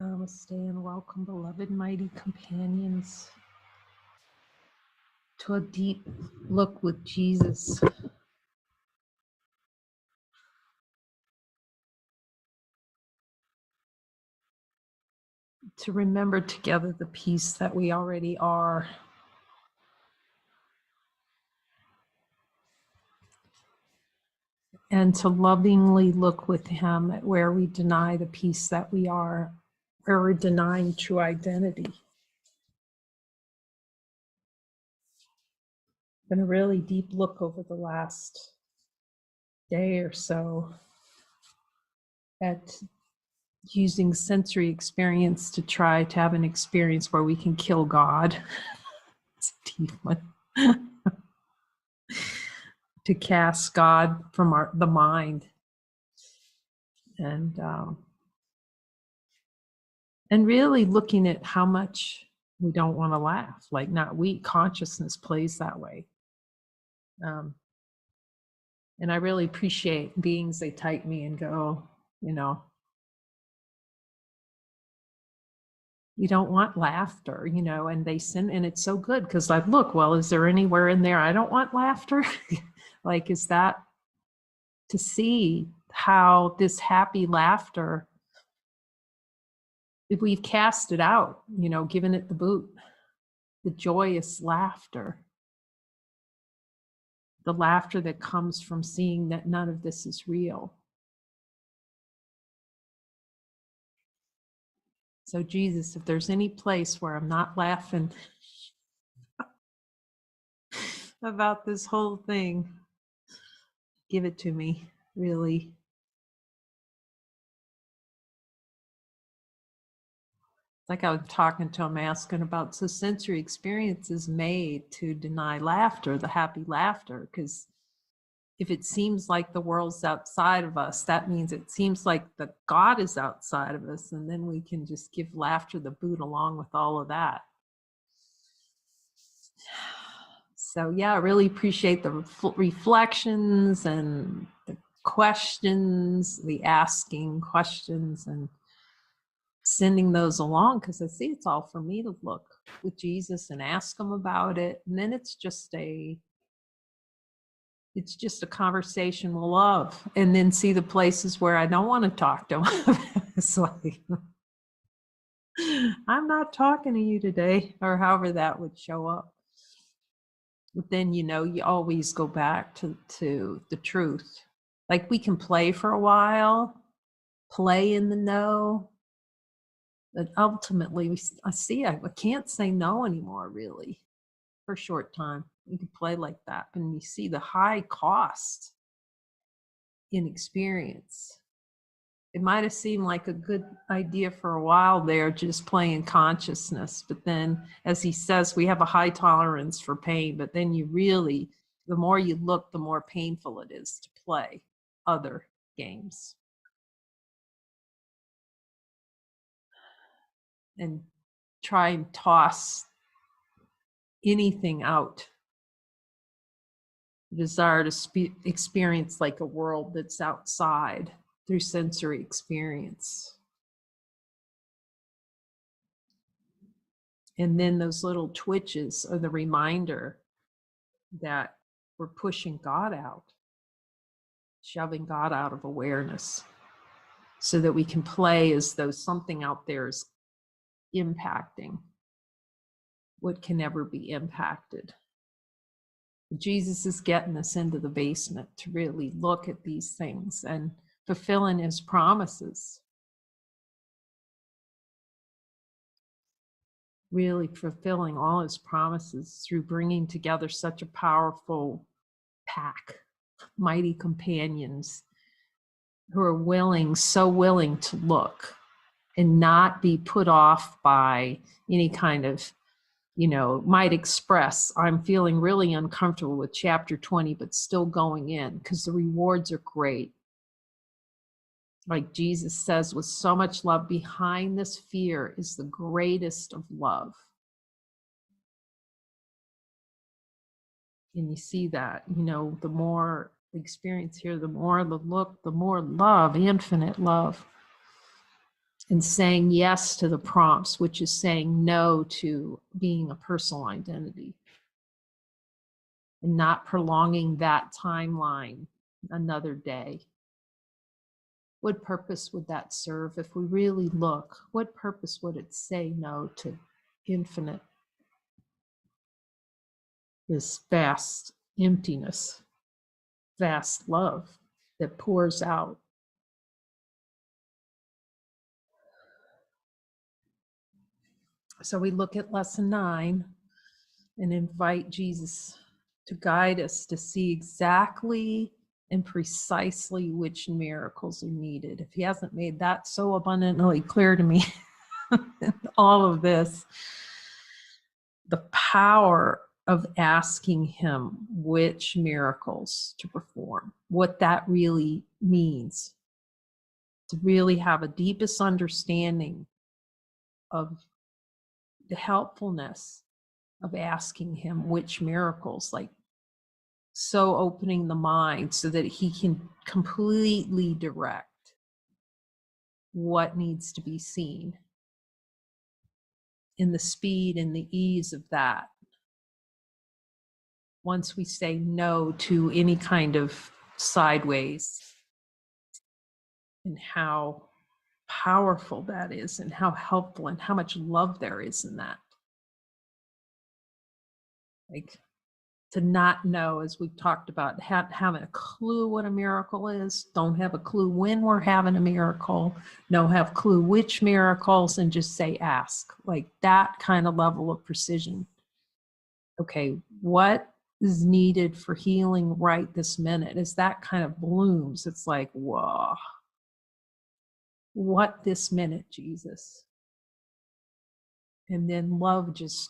Namaste and welcome, beloved mighty companions, to a deep look with Jesus. To remember together the peace that we already are. And to lovingly look with Him at where we deny the peace that we are, where we're denying true identity. Been a really deep look over the last day or so at using sensory experience to try to have an experience where we can kill God. It's a deep one. To cast God from the mind. And really looking at how much we don't want to laugh. Like, not we, consciousness plays that way. And I really appreciate beings, they type me and go, you don't want laughter, and they send, and it's so good because I look, well, is there anywhere in there I don't want laughter? Like, is that to see how this happy laughter, if we've cast it out, given it the boot, the joyous laughter, the laughter that comes from seeing that none of this is real. So Jesus, if there's any place where I'm not laughing about this whole thing, give it to me, really. Like I was talking to him, asking about, so sensory experience is made to deny laughter, the happy laughter, because if it seems like the world's outside of us, that means it seems like the God is outside of us, and then we can just give laughter the boot along with all of that. So yeah, I really appreciate the reflections and the questions, the asking questions, and sending those along, because I see it's all for me to look with Jesus and ask him about it. And then it's just a conversation with love, and then see the places where I don't want to talk to him. It's like, I'm not talking to you today, or however that would show up. But then, you always go back to the truth. Like, we can play for a while, play in the no, but ultimately I can't say no anymore, really, for a short time. You can play like that, and you see the high cost in experience. It might have seemed like a good idea for a while there, just playing consciousness. But then, as he says, we have a high tolerance for pain. But then the more you look, the more painful it is to play other games. And try and toss anything out. The desire to experience like a world that's outside through sensory experience. And then those little twitches are the reminder that we're pushing God out, shoving God out of awareness, so that we can play as though something out there is impacting what can never be impacted. Jesus is getting us into the basement to really look at these things and fulfilling his promises. Really fulfilling all his promises through bringing together such a powerful pack, mighty companions who are so willing to look and not be put off by any kind of, might express, I'm feeling really uncomfortable with chapter 20, but still going in because the rewards are great. Like Jesus says, with so much love, behind this fear is the greatest of love. And you see that, the more experience here, the more the look, the more love, infinite love. and saying yes to the prompts, which is saying no to being a personal identity and not prolonging that timeline another day. What purpose would that serve? If we really look, what purpose would it say no to infinite, this vast emptiness, vast love that pours out? So we look at lesson 9 and invite Jesus to guide us to see exactly and precisely which miracles are needed. If he hasn't made that so abundantly clear to me, all of this, the power of asking him which miracles to perform, what that really means, to really have a deepest understanding of the helpfulness of asking him which miracles, like so opening the mind so that he can completely direct what needs to be seen, in the speed and the ease of that. Once we say no to any kind of sideways, and how powerful that is, and how helpful and how much love there is in that. Like, to not know, as we've talked about, having a clue what a miracle is, don't have a clue when we're having a miracle, don't have clue which miracles, and just say ask. Like that kind of level of precision. Okay, what is needed for healing right this minute? As that kind of blooms, it's like, whoa, what this minute, Jesus? And then love just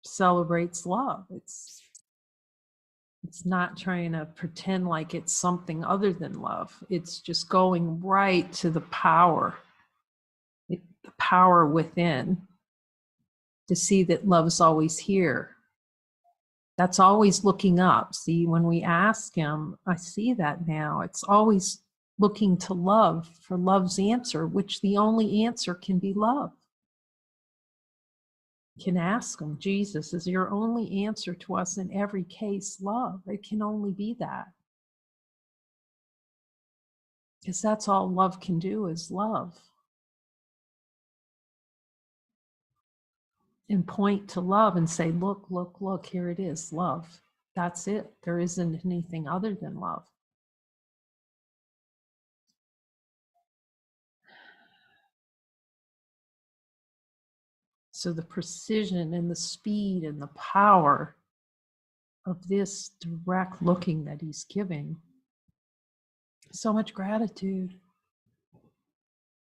celebrates love. It's not trying to pretend like it's something other than love. It's just going right to the power within, to see that love's always here. That's always looking up. See, when we ask him, I see that now. It's always looking to love for love's answer, which the only answer can be love. Can ask him, Jesus, is your only answer to us in every case love? It can only be that. Because that's all love can do, is love. And point to love and say, look, look, look, here it is, love. That's it. There isn't anything other than love. So the precision and the speed and the power of this direct looking that he's giving, so much gratitude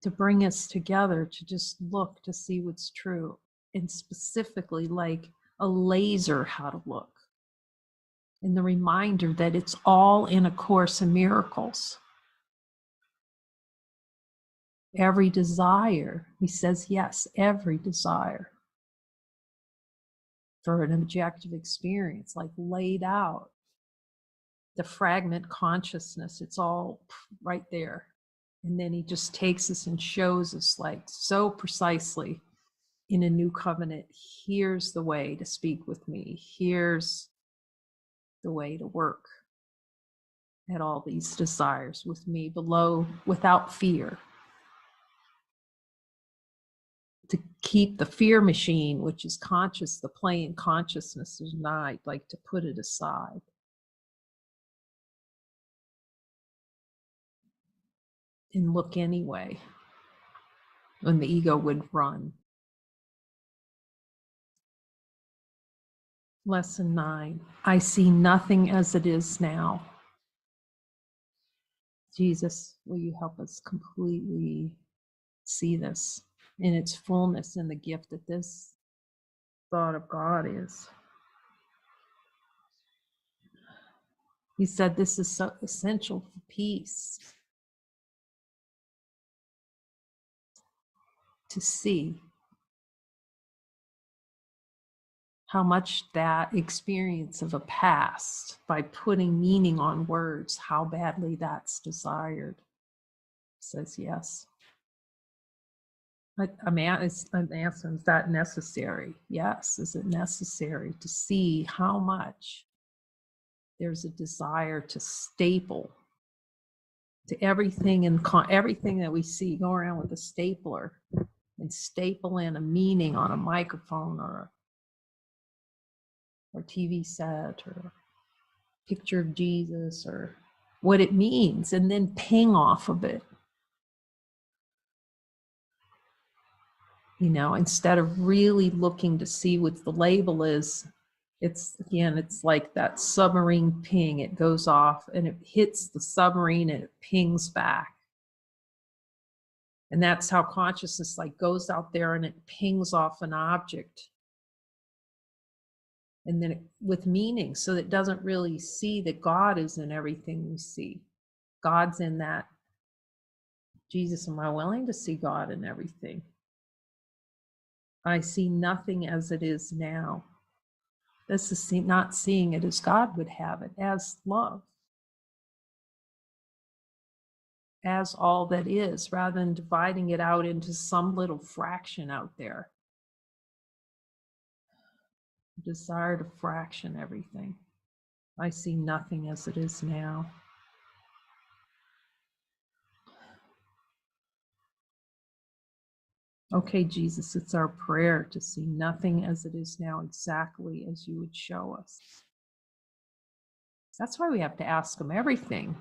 to bring us together, to just look to see what's true, and specifically like a laser how to look, and the reminder that it's all in A Course in Miracles. Every desire, he says yes, every desire for an objective experience, like laid out. The fragment consciousness, it's all right there. And then he just takes us and shows us, like, so precisely in a new covenant, here's the way to speak with me. Here's the way to work at all these desires with me below, without fear. To keep the fear machine, which is conscious, the plane consciousness is not, like, to put it aside. And look anyway, when the ego would run. Lesson 9, I see nothing as it is now. Jesus, will you help us completely see this in its fullness, and the gift that this thought of God is. He said this is so essential for peace, to see how much that experience of a past, by putting meaning on words, how badly that's desired. He says yes. I'm asking, is that necessary? Yes. Is it necessary to see how much there's a desire to staple to everything and everything that we see, go around with a stapler and staple in a meaning on a microphone or TV set or a picture of Jesus or what it means, and then ping off of it. You know, instead of really looking to see what the label is, it's like that submarine ping. It goes off and it hits the submarine and it pings back. And that's how consciousness like goes out there and it pings off an object. And then with meaning, so that it doesn't really see that God is in everything we see. God's in that. Jesus, am I willing to see God in everything? I see nothing as it is now. This is not seeing it as God would have it, as love, as all that is, rather than dividing it out into some little fraction out there. Desire to fraction everything. I see nothing as it is now. Okay, Jesus, it's our prayer to see nothing as it is now, exactly as you would show us. That's why we have to ask him everything,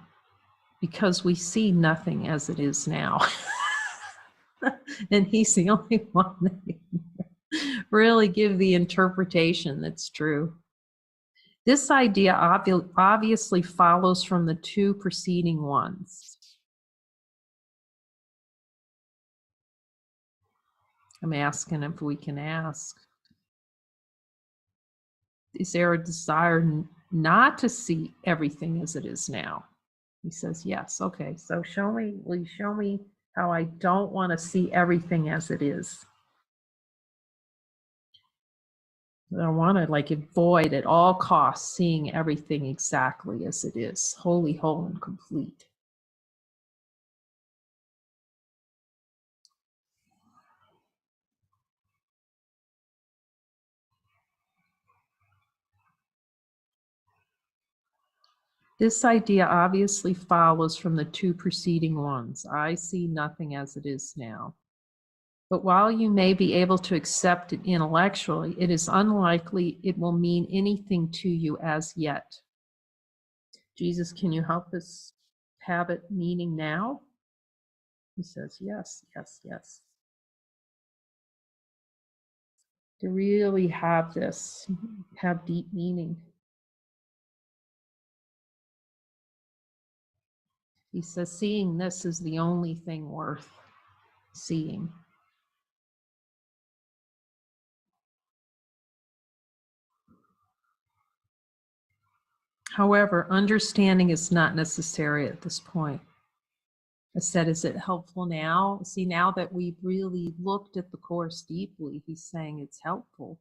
because we see nothing as it is now. And he's the only one that can really give the interpretation that's true. This idea obviously follows from the two preceding ones. I'm asking if we can ask, is there a desire not to see everything as it is now? He says, yes. Okay, so will you show me how I don't want to see everything as it is? I want to avoid at all costs seeing everything exactly as it is, wholly, whole, and complete. This idea obviously follows from the two preceding ones. I see nothing as it is now. But while you may be able to accept it intellectually, it is unlikely it will mean anything to you as yet. Jesus, can you help us have it meaning now? He says, yes, yes, yes. To really have this, have deep meaning. He says, seeing this is the only thing worth seeing. However, understanding is not necessary at this point. I said, is it helpful now? See, now that we've really looked at the Course deeply, he's saying it's helpful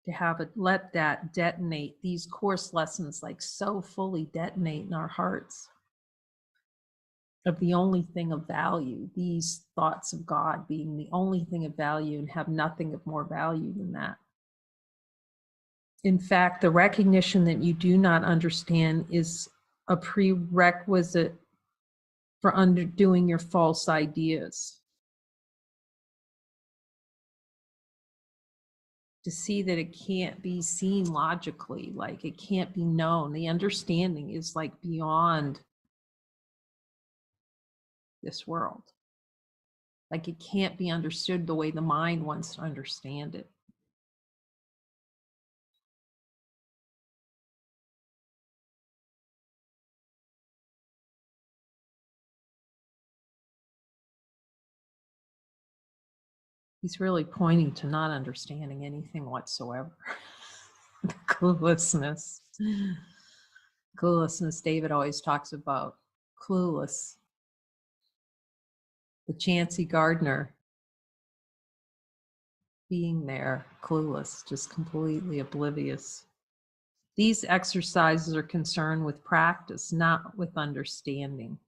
to have it, let that detonate, these Course lessons so fully detonate in our hearts of the only thing of value, these thoughts of God being the only thing of value and have nothing of more value than that. In fact, the recognition that you do not understand is a prerequisite for undoing your false ideas. To see that it can't be seen logically, it can't be known. The understanding is beyond this world. It can't be understood the way the mind wants to understand it. He's really pointing to not understanding anything whatsoever. Cluelessness. Cluelessness, David always talks about clueless. The Chancy Gardner being there, clueless, just completely oblivious. These exercises are concerned with practice, not with understanding.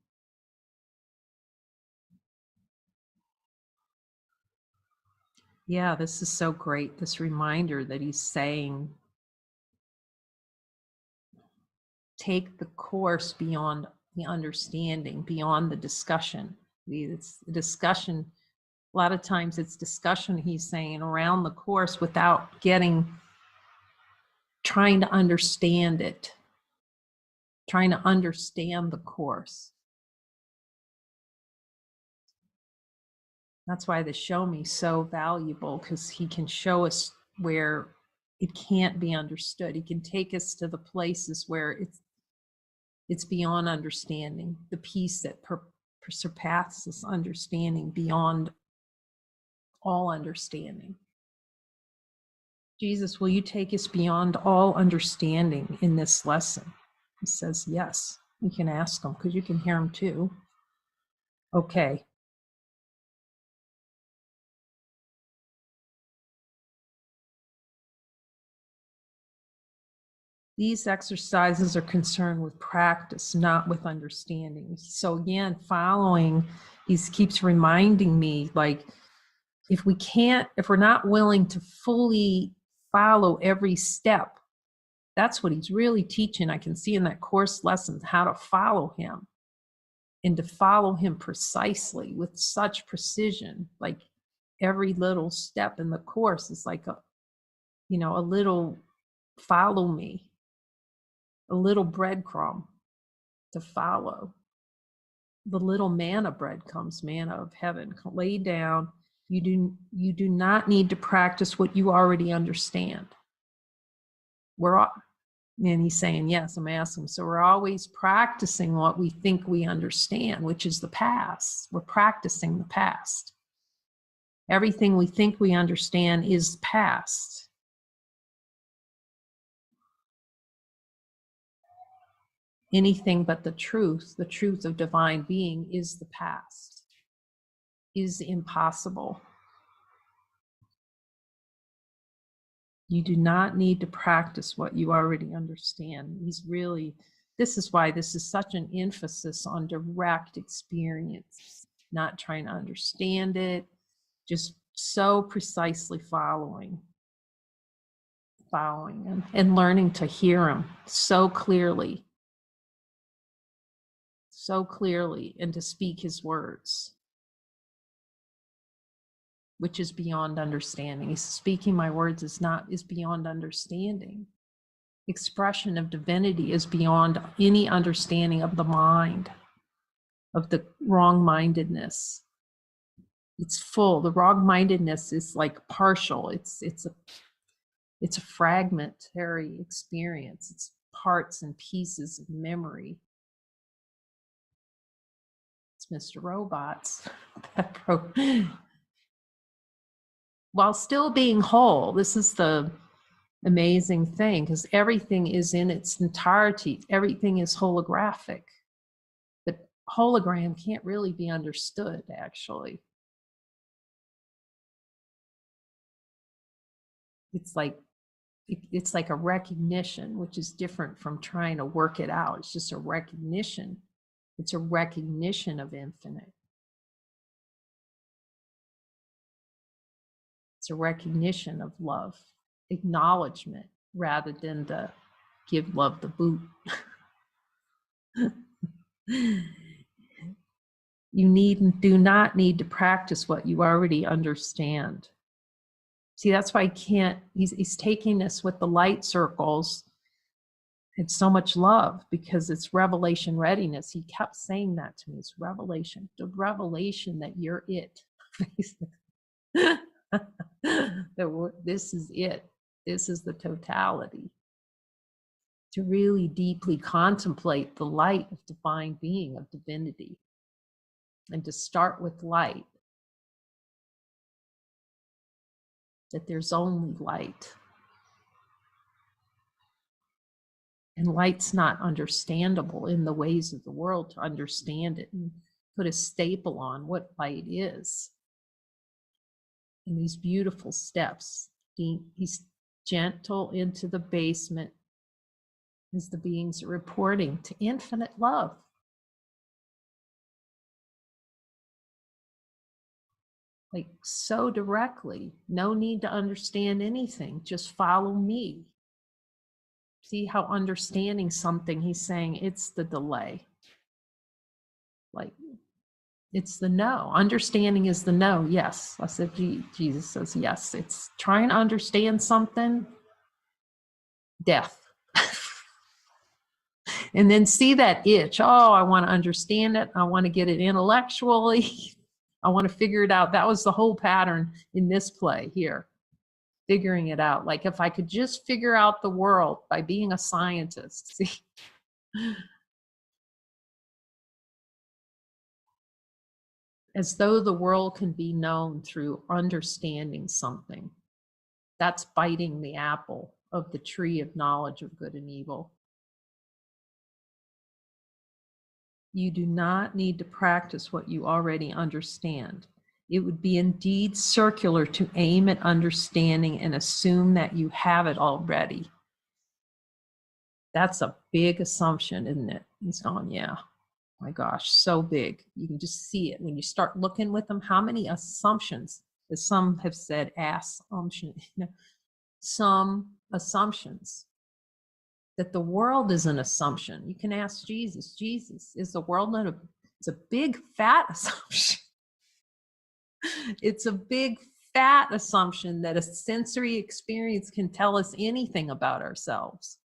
Yeah, this is so great. This reminder that he's saying, take the course beyond the understanding, beyond the discussion. It's the discussion. A lot of times it's discussion, he's saying, around the course without trying to understand it, trying to understand the course. That's why the show me is so valuable, because he can show us where it can't be understood. He can take us to the places where it's beyond understanding, the peace that surpasses understanding, beyond all understanding. Jesus, will you take us beyond all understanding in this lesson? He says, yes. You can ask him, because you can hear him too. Okay. These exercises are concerned with practice, not with understanding. So again, following, he keeps reminding me, like, if we're not willing to fully follow every step, that's what he's really teaching. I can see in that course lessons how to follow him, and to follow him precisely with such precision. Like every little step in the course is like a little follow me, a little breadcrumb to follow. The little manna bread comes, manna of heaven. Lay down. You do not need to practice what you already understand. And he's saying, yes, I'm asking. So we're always practicing what we think we understand, which is the past. We're practicing the past. Everything we think we understand is past. Anything but the truth of divine being, is the past, is impossible. You do not need to practice what you already understand. This is why this is such an emphasis on direct experience, not trying to understand it, just so precisely following him and learning to hear him so clearly, and to speak his words, which is beyond understanding. He's speaking my words is beyond understanding. Expression of divinity is beyond any understanding of the mind, of the wrong-mindedness. It's full. The wrong-mindedness is like partial. It's a fragmentary experience. It's parts and pieces of memory. It's Mr. Robots. While still being whole. This is the amazing thing, because everything is in its entirety. Everything is holographic. But hologram can't really be understood, actually. It's like a recognition, which is different from trying to work it out. It's just a recognition. It's a recognition of infinite. It's a recognition of love, acknowledgement, rather than to give love the boot. You do not need to practice what you already understand. See, that's why he's taking us with the light circles. It's so much love, because it's revelation readiness. He kept saying that to me. It's revelation, the revelation that you're it. This is it. This is the totality. To really deeply contemplate the light of divine being, of divinity, and to start with light, that there's only light. And light's not understandable in the ways of the world to understand it and put a staple on what light is. In these beautiful steps, he's gentle into the basement as the beings are reporting to infinite love. like so directly. No need to understand anything. Just follow me. See how understanding something, he's saying it's the delay. Like it's the no. Understanding is the no. Yes. I said, Jesus says, yes. It's trying to understand something, death. And then see that itch. Oh, I want to understand it. I want to get it intellectually. I want to figure it out. That was the whole pattern in this play here. Figuring it out. Like if I could just figure out the world by being a scientist. See? As though the world can be known through understanding something. That's biting the apple of the tree of knowledge of good and evil. You do not need to practice what you already understand. It would be indeed circular to aim at understanding and assume that you have it already. That's a big assumption, isn't it? He's going, yeah. My gosh, so big. You can just see it when you start looking with them. How many assumptions, as some have said, assumption, some assumptions that the world is an assumption. You can ask Jesus, Jesus, is the world not it's a big fat assumption. It's a big fat assumption that a sensory experience can tell us anything about ourselves.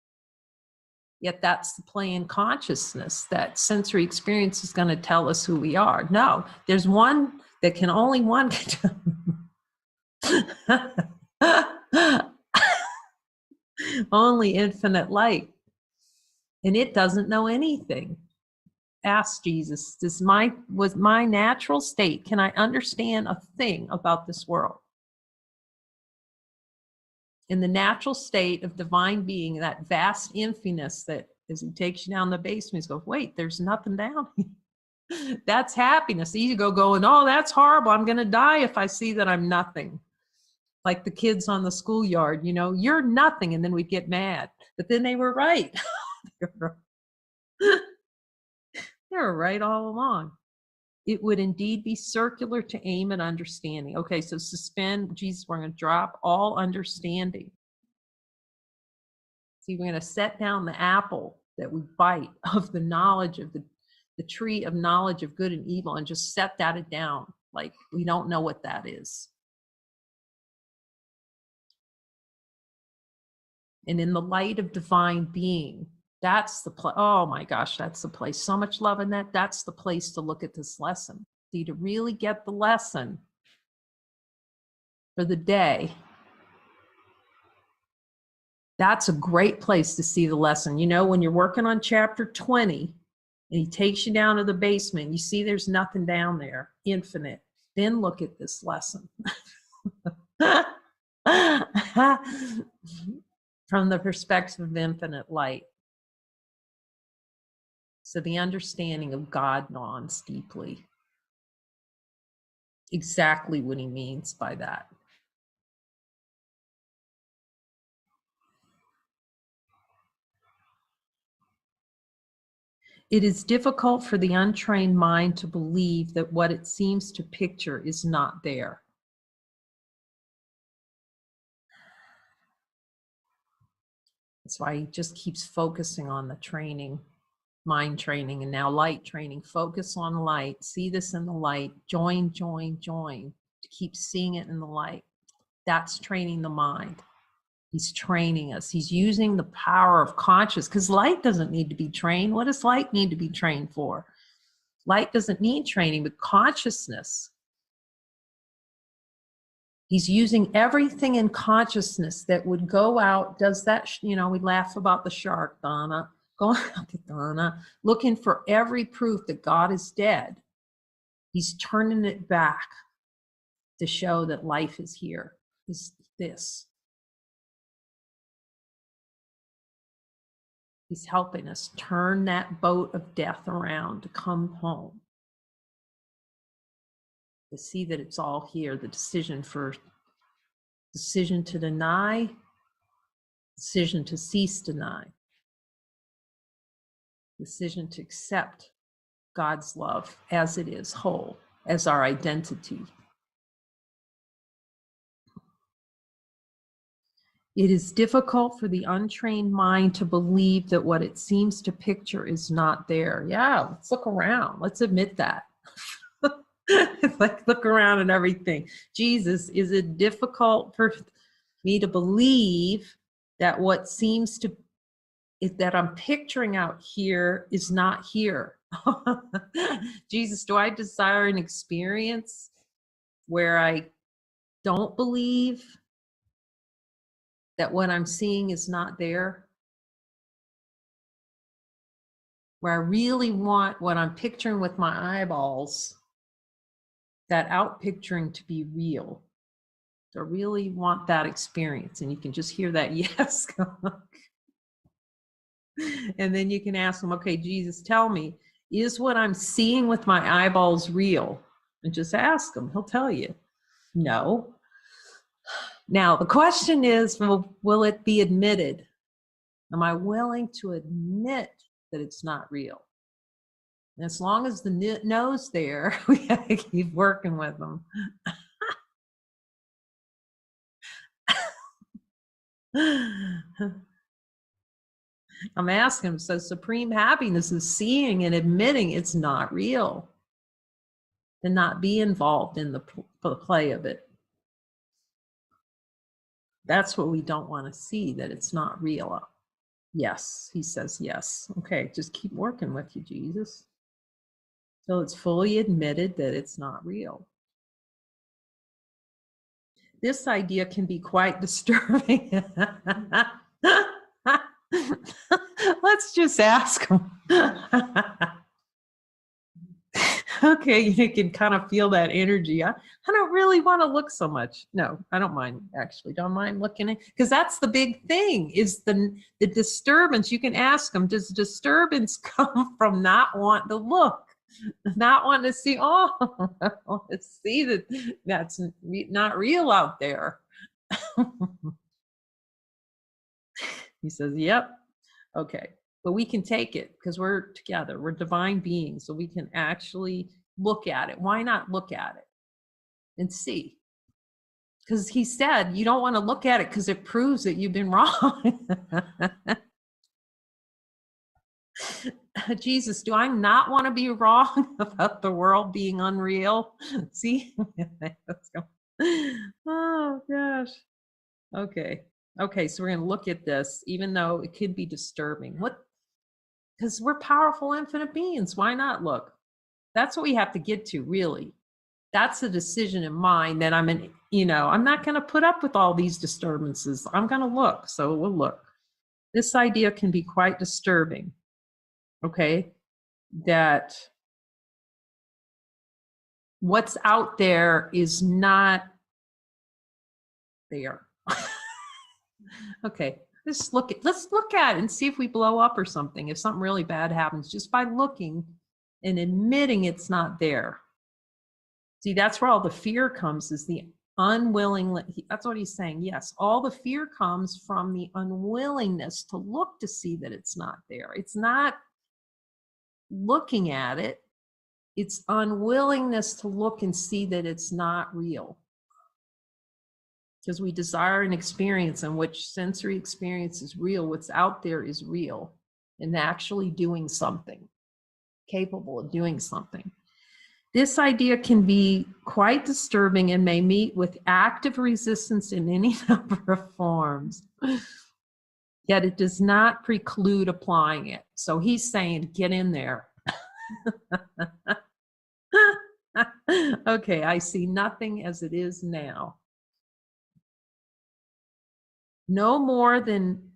Yet that's the play in consciousness, that sensory experience is going to tell us who we are. No, there's one that can only one. Only infinite light. And it doesn't know anything. Ask Jesus, was my natural state, can I understand a thing about this world? In the natural state of divine being, that vast emptiness that as he takes you down the basement, he goes, wait, there's nothing down here. That's happiness. You go going, oh, that's horrible. I'm going to die if I see that I'm nothing. Like the kids on the schoolyard, you're nothing. And then we'd get mad. But then they were right. They were right all along. It would indeed be circular to aim at understanding. Okay, so suspend, Jesus, we're going to drop all understanding. See, we're going to set down the apple that we bite of the knowledge of the tree of knowledge of good and evil and just set that down like we don't know what that is. And in the light of divine being, that's the place. Oh my gosh, that's the place. So much love in that. That's the place to look at this lesson. See, to really get the lesson for the day, that's a great place to see the lesson. When you're working on chapter 20 and he takes you down to the basement, you see there's nothing down there, infinite. Then look at this lesson. From the perspective of infinite light. So the understanding of God dawns deeply. Exactly what he means by that. It is difficult for the untrained mind to believe that what it seems to picture is not there. That's why he just keeps focusing on the training, mind training, and now light training. Focus on light. See this in the light. Join, join, join. To keep seeing it in the light. That's training the mind. He's training us. He's using the power of conscious, because light doesn't need to be trained. What does light need to be trained for? Light doesn't need training, but consciousness. He's using everything in consciousness that would go out, does that, we laugh about the shark, Donna, going out to Donna, looking for every proof that God is dead. He's turning it back to show that life is here, is this. He's helping us turn that boat of death around to come home. To see that it's all here, the decision to deny, decision to cease deny, decision to accept God's love as it is, whole, as our identity. It is difficult for the untrained mind to believe that what it seems to picture is not there. Yeah, let's look around. Let's admit that. It's like, look around and everything. Jesus, is it difficult for me to believe that what seems to is that I'm picturing out here is not here? Jesus, do I desire an experience where I don't believe that what I'm seeing is not there? Where I really want what I'm picturing with my eyeballs, that out picturing, to be real. So I really want that experience. And you can just hear that yes. And then you can ask them, okay, Jesus, tell me, is what I'm seeing with my eyeballs real? And just ask him, he'll tell you. No. Now, the question is, will it be admitted? Am I willing to admit that it's not real? And as long as the no's there, we have to keep working with them. I'm asking him, so supreme happiness is seeing and admitting it's not real, and not be involved in the play of it. That's what we don't want to see, that it's not real. Yes, he says yes. Okay, just keep working with you, Jesus. So it's fully admitted that it's not real. This idea can be quite disturbing. Let's just ask him. Okay, you can kind of feel that energy. I don't really want to look so much. No, I don't mind, actually. Don't mind looking at, because that's the big thing, is the disturbance. You can ask them, does disturbance come from not wanting to look? Not wanting to see, oh, I want to see that that's not real out there. He says, yep. Okay. But we can take it because we're together. We're divine beings. So we can actually look at it. Why not look at it and see? Because he said you don't want to look at it because it proves that you've been wrong. Jesus, do I not want to be wrong about the world being unreal? See? Let's go. Oh, gosh. Okay. Okay, so we're going to look at this, even though it could be disturbing. Because we're powerful, infinite beings. Why not look? That's what we have to get to, really. That's the decision in mind that I'm not going to put up with all these disturbances. I'm going to look. So we'll look. This idea can be quite disturbing. Okay, that what's out there is not there. Okay, let's look at it and see if we blow up or something. If something really bad happens, just by looking and admitting it's not there. See, that's where all the fear comes, is the unwilling. That's what he's saying. Yes, all the fear comes from the unwillingness to look to see that it's not there. It's not looking at it. It's unwillingness to look and see that it's not real. Because we desire an experience in which sensory experience is real. What's out there is real and actually doing something, capable of doing something. This idea can be quite disturbing and may meet with active resistance in any number of forms. Yet it does not preclude applying it. So he's saying, get in there. Okay, I see nothing as it is now. No more than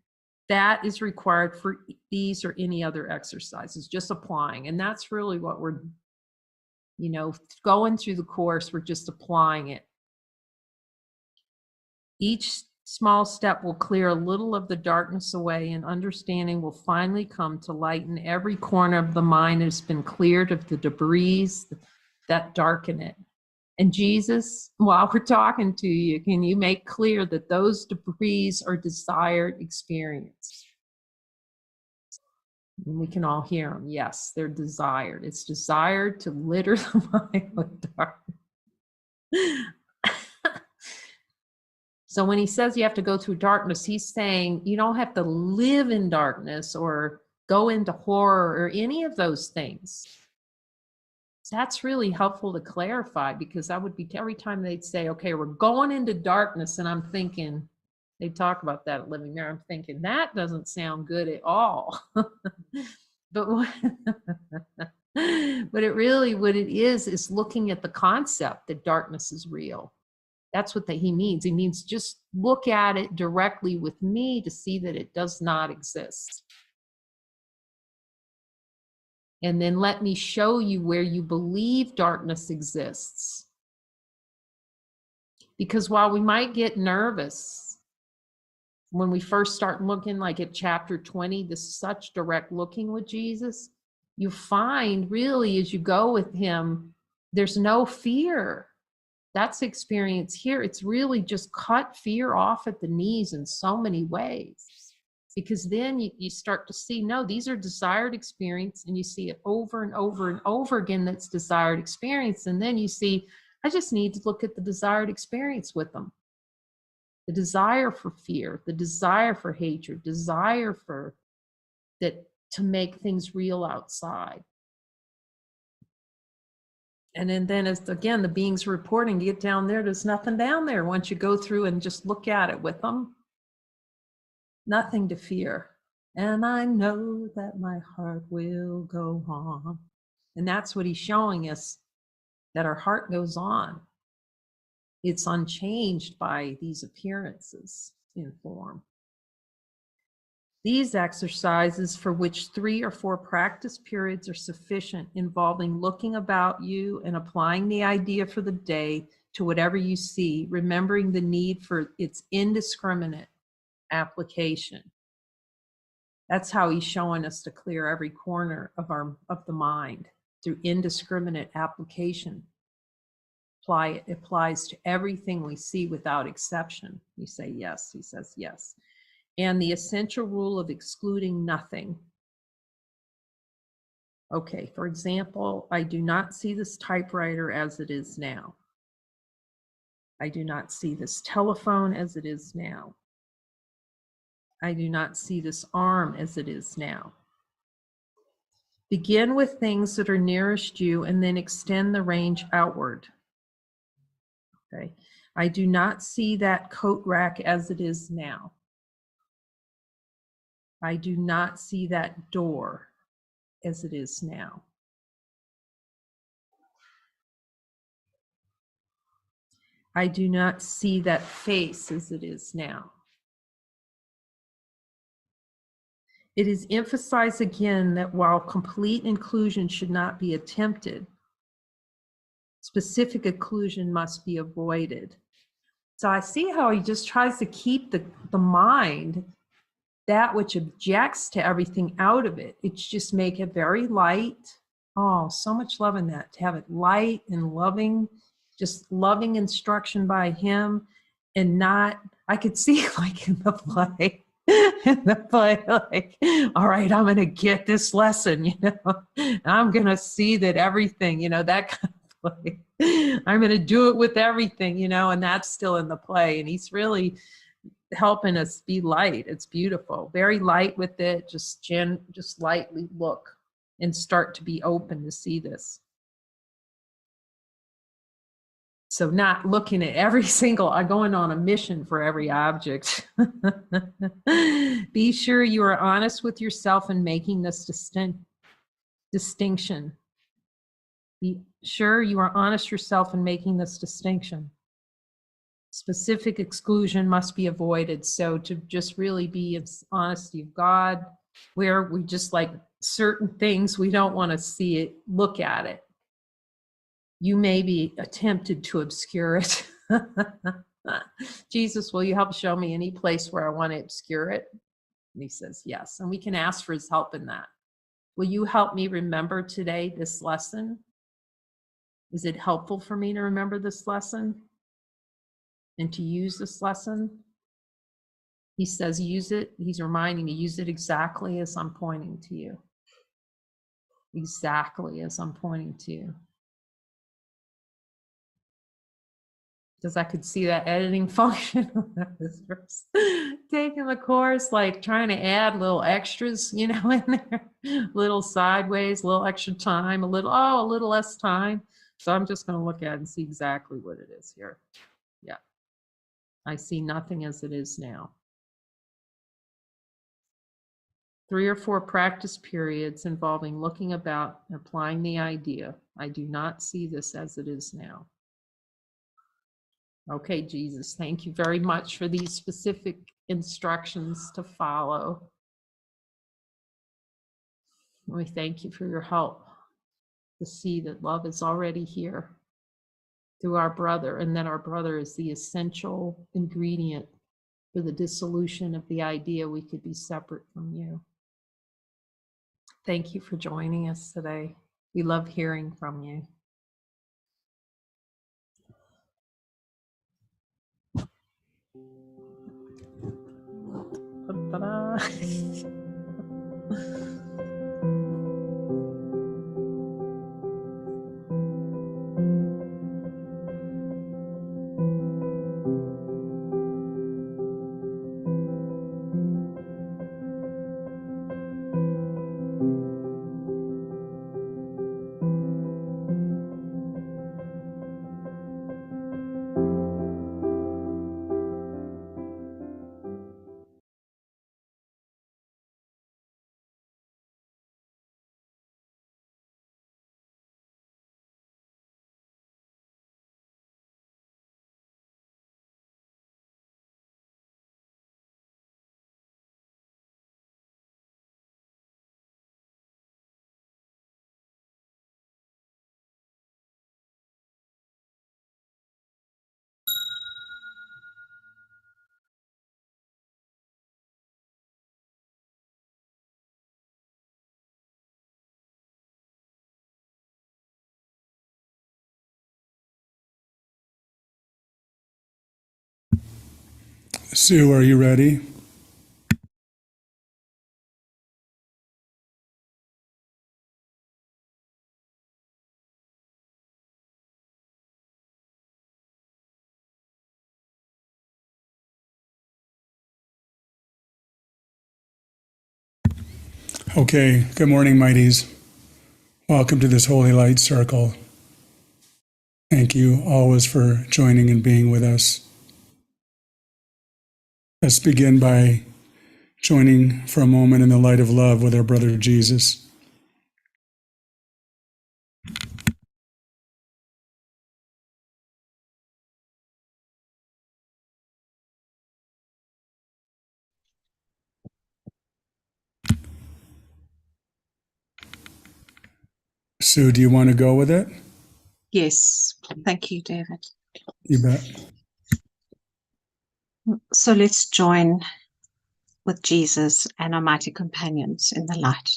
that is required for these or any other exercises, just applying. And that's really what we're, going through the course, we're just applying it. Each small step will clear a little of the darkness away, and understanding will finally come to lighten every corner of the mind that has been cleared of the debris that darken it. And Jesus, while we're talking to you, can you make clear that those debris are desired experience? And we can all hear them. Yes, they're desired. It's desired to litter the mind with darkness. So when he says you have to go through darkness, he's saying you don't have to live in darkness or go into horror or any of those things. That's really helpful to clarify, because that would be every time they'd say, okay, we're going into darkness. And I'm thinking, they talk about that at Living There. I'm thinking that doesn't sound good at all. But what, but it really, what it is looking at the concept that darkness is real. That's what he means. He means just look at it directly with me to see that it does not exist. And then let me show you where you believe darkness exists. Because while we might get nervous when we first start looking, like at chapter 20, this such direct looking with Jesus, you find really as you go with him, there's no fear. That's the experience here. It's really just cut fear off at the knees in so many ways. Because then you start to see, no, these are desired experience, and you see it over and over and over again, that's desired experience. And then you see, I just need to look at the desired experience with them. The desire for fear, the desire for hatred, desire for that to make things real outside. And then as again, the beings reporting, you get down there, there's nothing down there. Once you go through and just look at it with them, nothing to fear. And I know that my heart will go on. And that's what he's showing us, that our heart goes on. It's unchanged by these appearances in form. These exercises, for which 3 or 4 practice periods are sufficient, involving looking about you and applying the idea for the day to whatever you see, remembering the need for its indiscriminate application. That's how he's showing us to clear every corner of the mind through indiscriminate application. It applies to everything we see without exception. You say yes, he says yes. And the essential rule of excluding nothing. Okay, for example, I do not see this typewriter as it is now. I do not see this telephone as it is now. I do not see this arm as it is now. Begin with things that are nearest you and then extend the range outward. Okay, I do not see that coat rack as it is now. I do not see that door as it is now. I do not see that face as it is now. It is emphasized again that while complete inclusion should not be attempted, specific exclusion must be avoided. So I see how he just tries to keep the mind, that which objects to everything, out of it. It's just make it very light. Oh, so much love in that, to have it light and loving, just loving instruction by him, and not, I could see like in the play, like, all right, I'm going to get this lesson, I'm going to see that everything, that kind of play. I'm going to do it with everything, and that's still in the play. And he's really helping us be light. It's beautiful, very light with it. Just lightly look and start to be open to see this. So not looking at every single, going on a mission for every object. Be sure you are honest with yourself in making this distinction. Be sure you are honest yourself in making this distinction. Specific exclusion must be avoided. So to just really be in honesty of God, where we just like certain things, we don't want to see it, look at it. You may be tempted to obscure it. Jesus, will you help show me any place where I want to obscure it? And he says, yes. And we can ask for his help in that. Will you help me remember today this lesson? Is it helpful for me to remember this lesson and to use this lesson? He says, use it. He's reminding me, use it exactly as I'm pointing to you. Exactly as I'm pointing to you. because I could see that editing function when I was first taking the course, like trying to add little extras, in there, little sideways, little extra time, a little less time. So I'm just going to look at it and see exactly what it is here. Yeah. I see nothing as it is now. 3 or 4 practice periods involving looking about and applying the idea. I do not see this as it is now. Okay, Jesus, thank you very much for these specific instructions to follow. We thank you for your help to see that love is already here through our brother, and that our brother is the essential ingredient for the dissolution of the idea we could be separate from you. Thank you for joining us today. We love hearing from you. Ta-da. Sue, are you ready? Okay, good morning, mighties. Welcome to this Holy Light Circle. Thank you always for joining and being with us. Let's begin by joining for a moment in the light of love with our brother Jesus. Sue, do you want to go with it? Yes, thank you, David. You bet. So let's join with Jesus and our mighty companions in the light.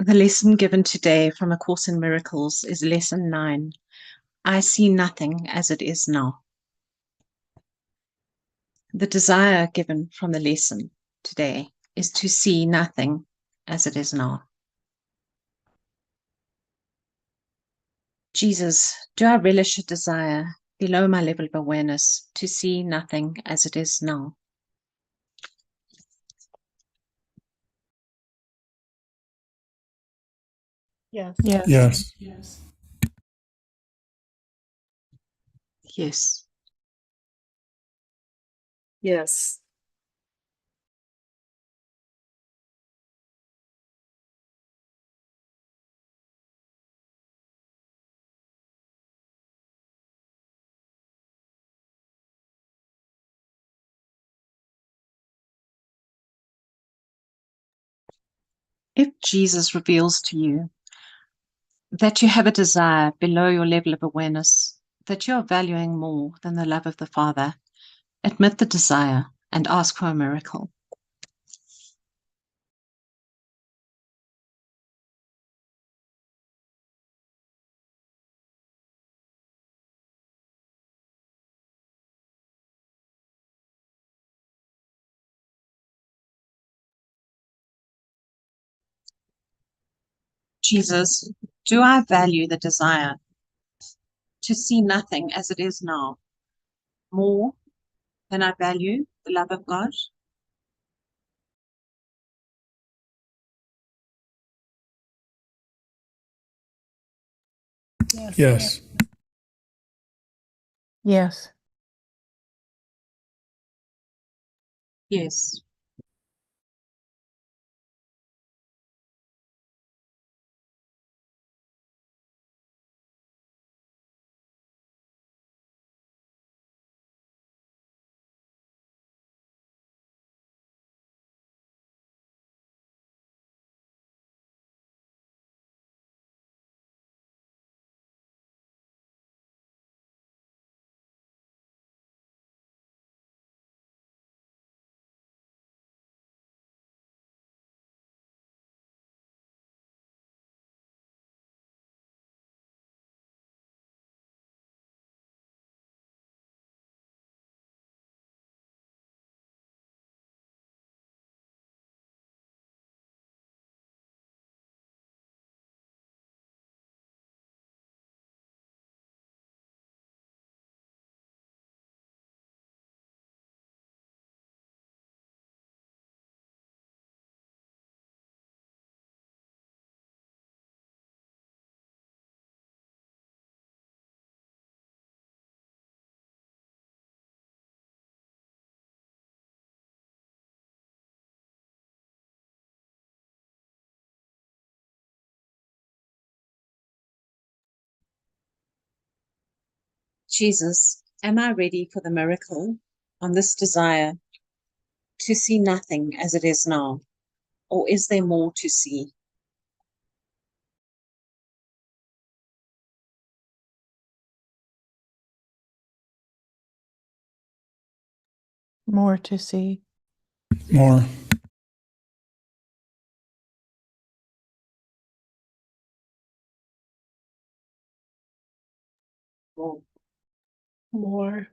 The lesson given today from A Course in Miracles is Lesson 9. I see nothing as it is now. The desire given from the lesson today is to see nothing as it is now. Jesus, do I relish a desire below my level of awareness to see nothing as it is now? Yes. Yes. Yes. Yes. If Jesus reveals to you that you have a desire below your level of awareness, that you are valuing more than the love of the Father. Admit the desire and ask for a miracle. Jesus, do I value the desire to see nothing as it is now more than I value the love of God? Yes. Yes. Yes. Jesus, am I ready for the miracle on this desire to see nothing as it is now? Or is there more to see? More to see. More. More. More.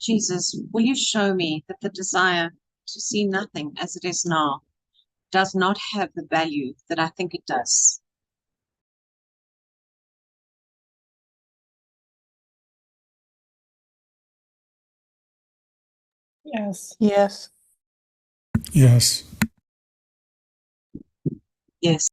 Jesus, will you show me that the desire to see nothing as it is now does not have the value that I think it does? Yes. Yes. Yes. Yes.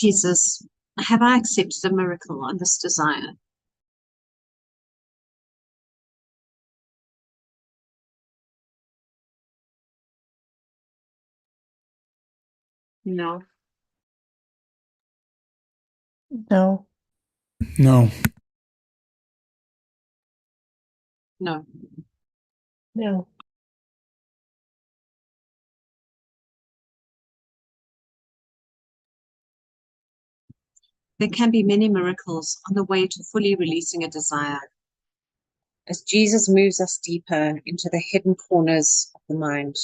Jesus, have I accepted a miracle on this desire? No. No. No. No. No. There can be many miracles on the way to fully releasing a desire, as Jesus moves us deeper into the hidden corners of the mind.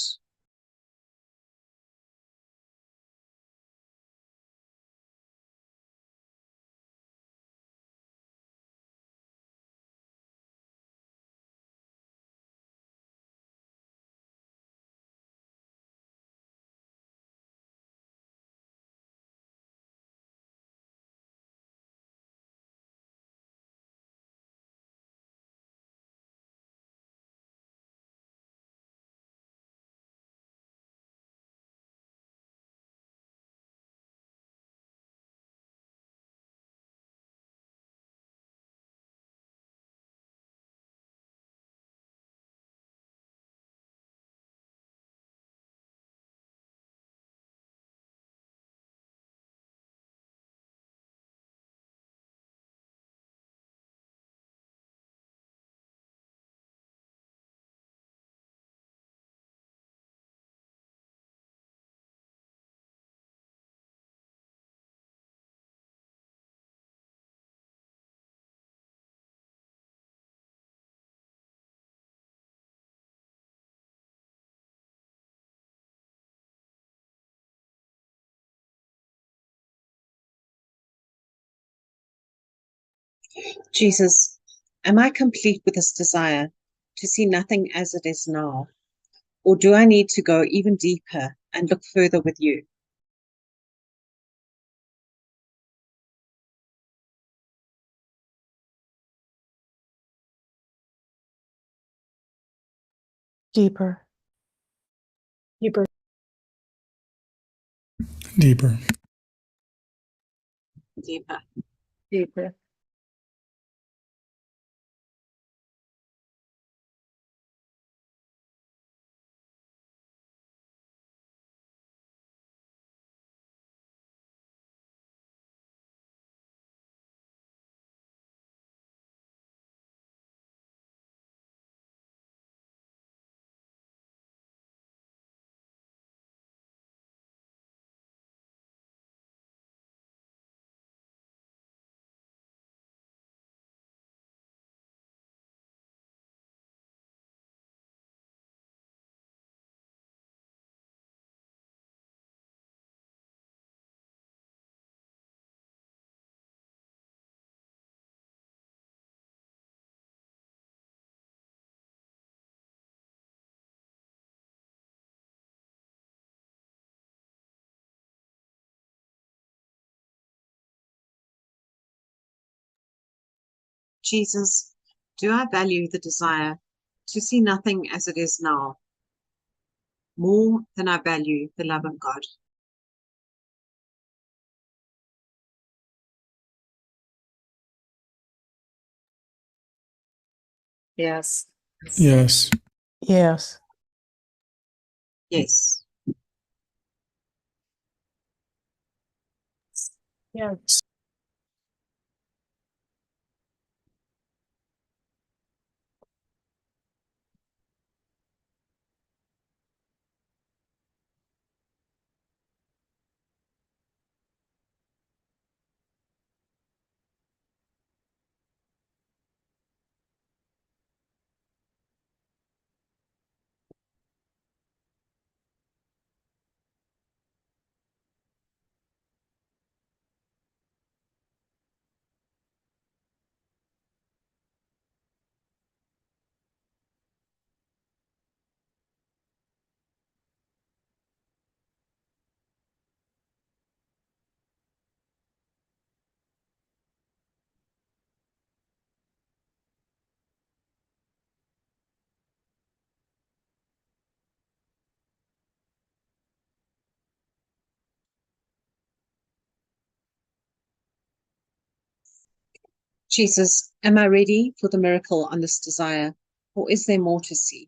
Jesus, am I complete with this desire to see nothing as it is now? Or do I need to go even deeper and look further with you? Deeper. Deeper. Deeper. Deeper. Deeper. Jesus, do I value the desire to see nothing as it is now more than I value the love of God? Yes. Yes. Yes. Yes. Yes. Jesus, am I ready for the miracle on this desire, or is there more to see?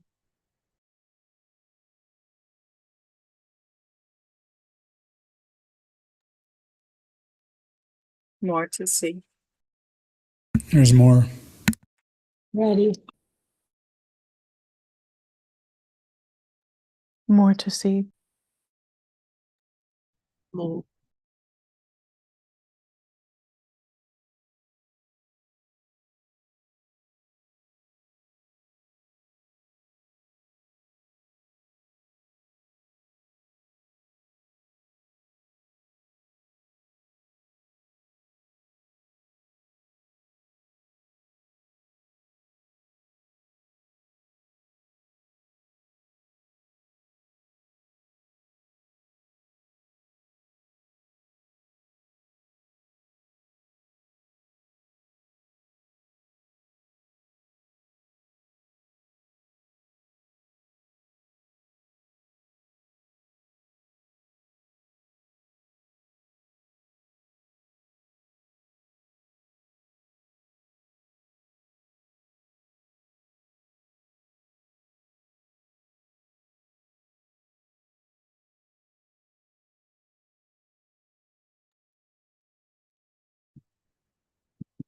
More to see. There's more. Ready. More to see. More.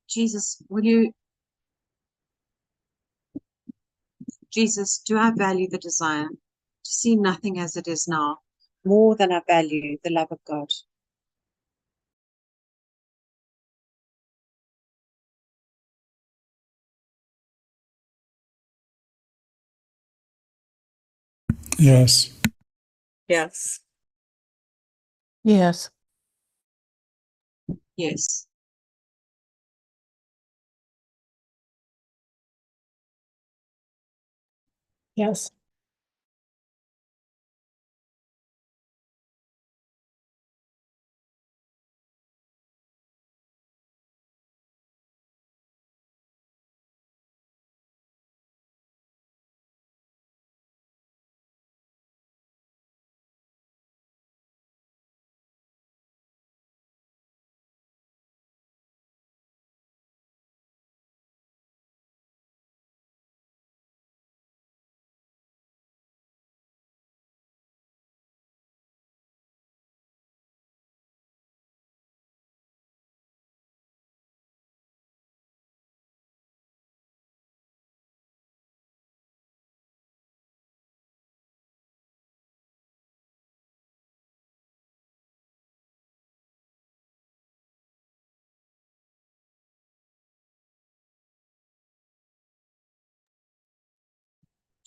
Jesus, Jesus, do I value the desire to see nothing as it is now, more than I value the love of God? Yes. Yes. Yes. Yes. Yes.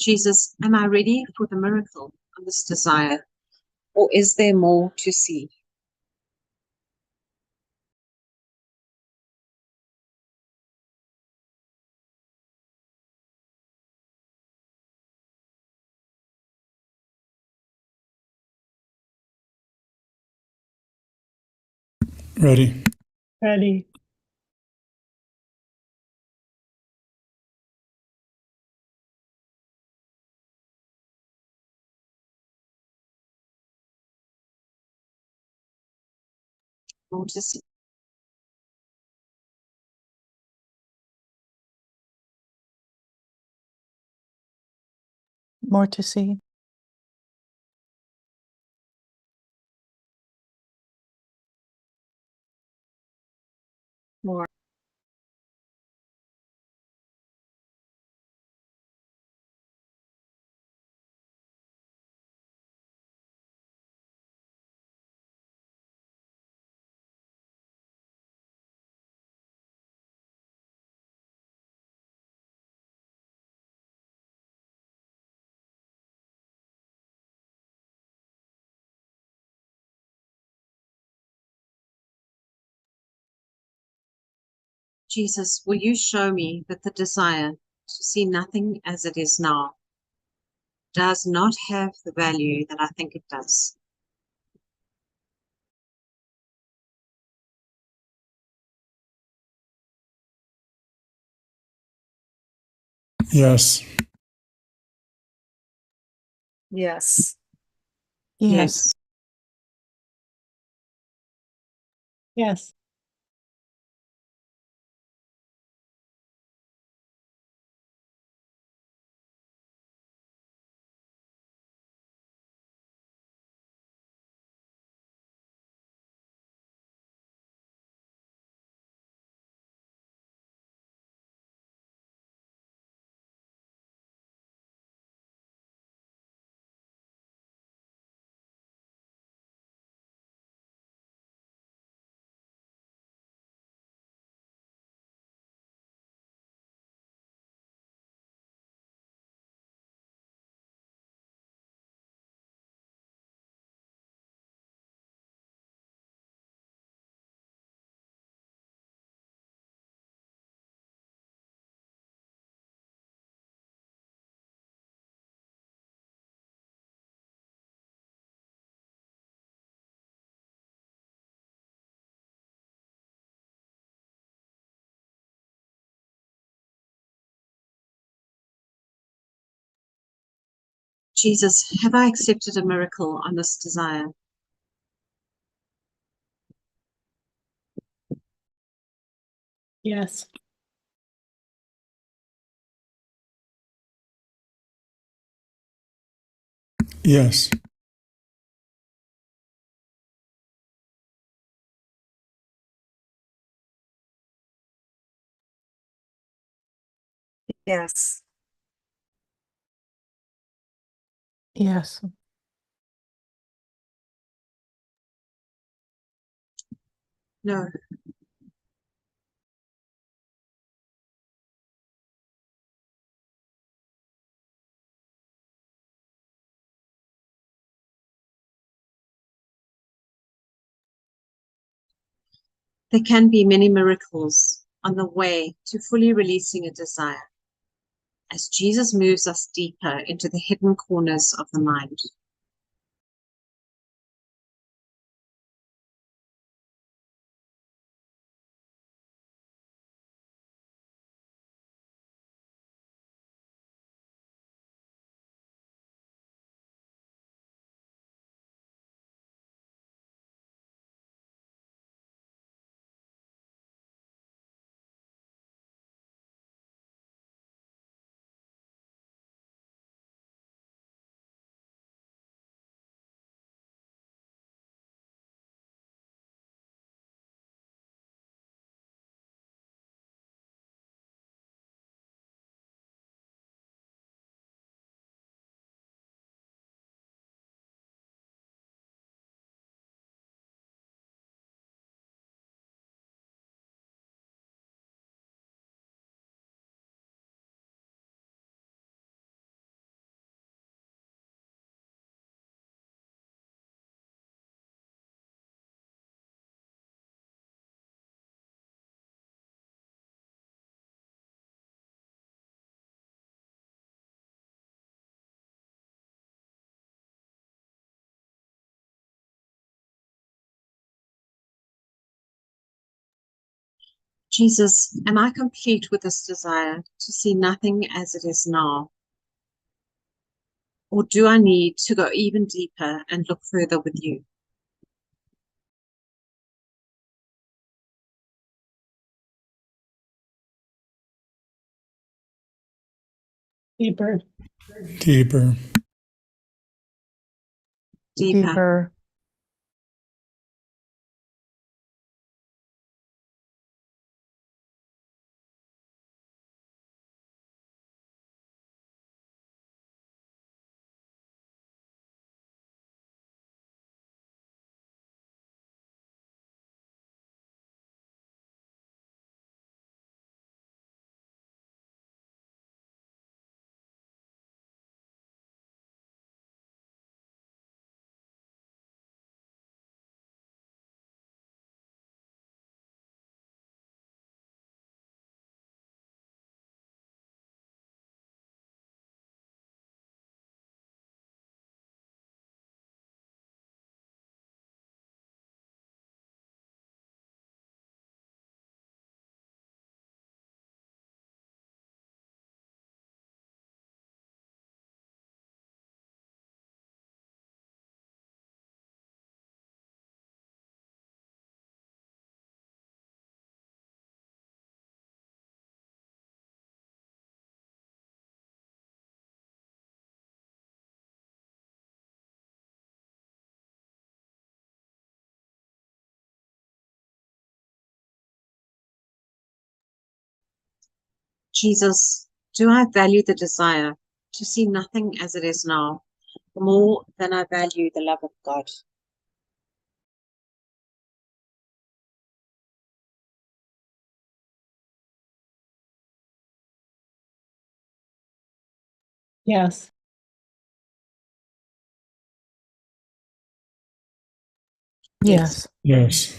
Jesus, am I ready for the miracle on this desire, or is there more to see? Ready. Ready. More to see. More to see. More. Jesus, will you show me that the desire to see nothing as it is now does not have the value that I think it does? Yes. Yes. Yes. Yes. Jesus, have I accepted a miracle on this desire? Yes. Yes. Yes. Yes. No. There can be many miracles on the way to fully releasing a desire as Jesus moves us deeper into the hidden corners of the mind. Jesus, am I complete with this desire to see nothing as it is now? Or do I need to go even deeper and look further with you? Deeper. Deeper. Deeper. Deeper. Jesus, do I value the desire to see nothing as it is now more than I value the love of God? Yes. Yes. Yes. Yes.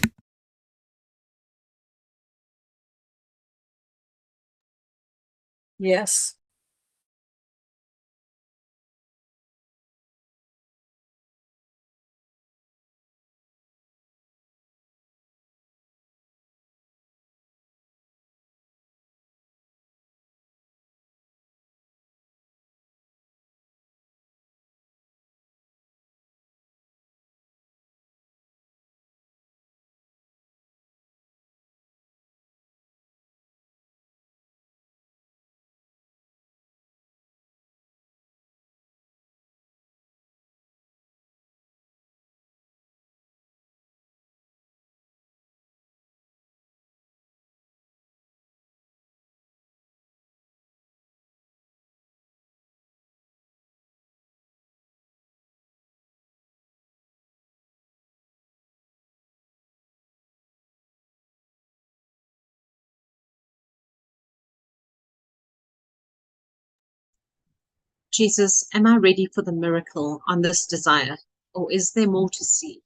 Yes. Jesus, am I ready for the miracle on this desire, or is there more to see?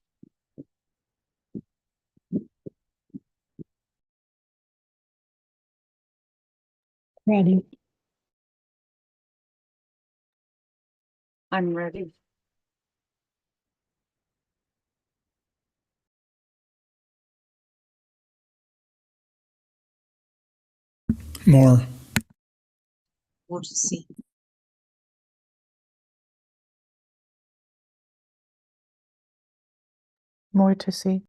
Ready. I'm ready. More. More to see. More to see.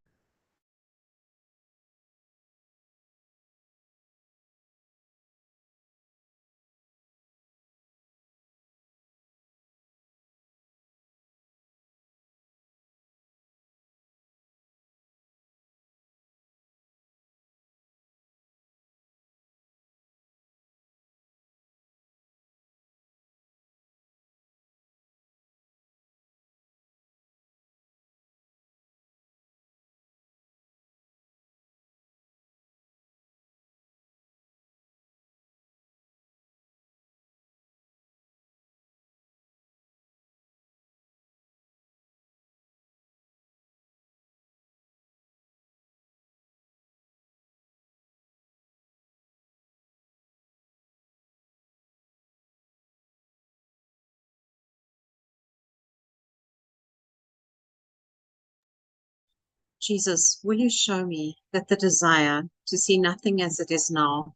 Jesus, will you show me that the desire to see nothing as it is now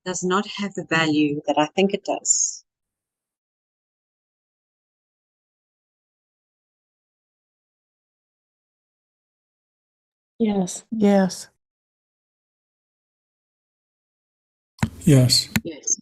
does not have the value that I think it does? Yes. Yes. Yes. Yes.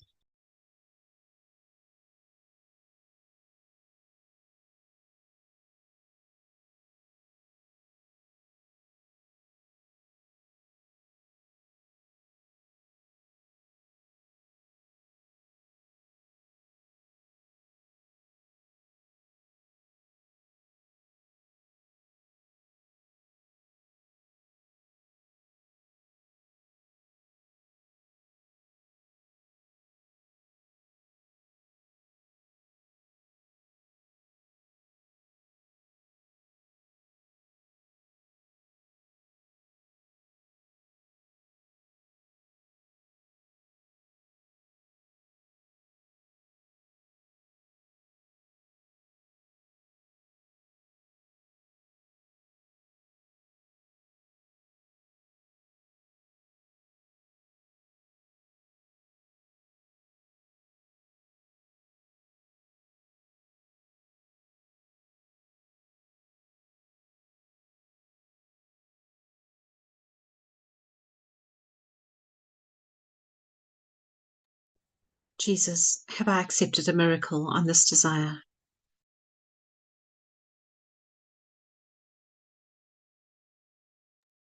Jesus, have I accepted a miracle on this desire?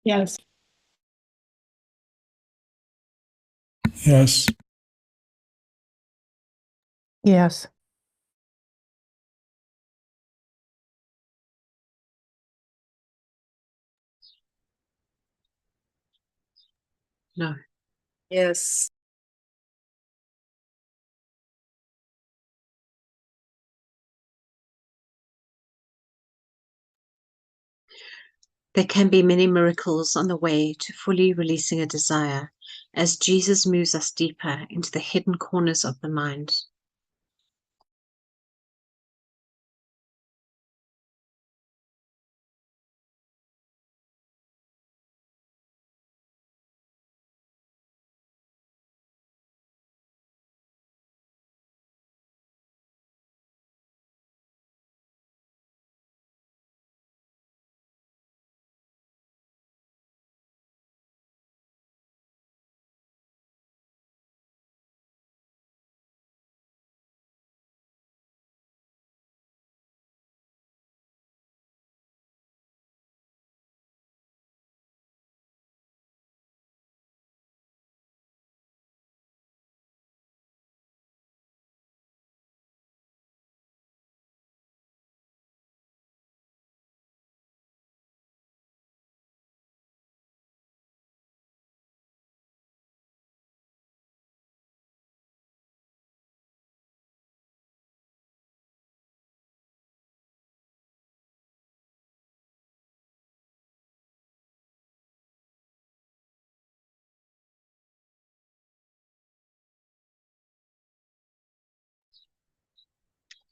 Yes. Yes. Yes. No. Yes. There can be many miracles on the way to fully releasing a desire as Jesus moves us deeper into the hidden corners of the mind.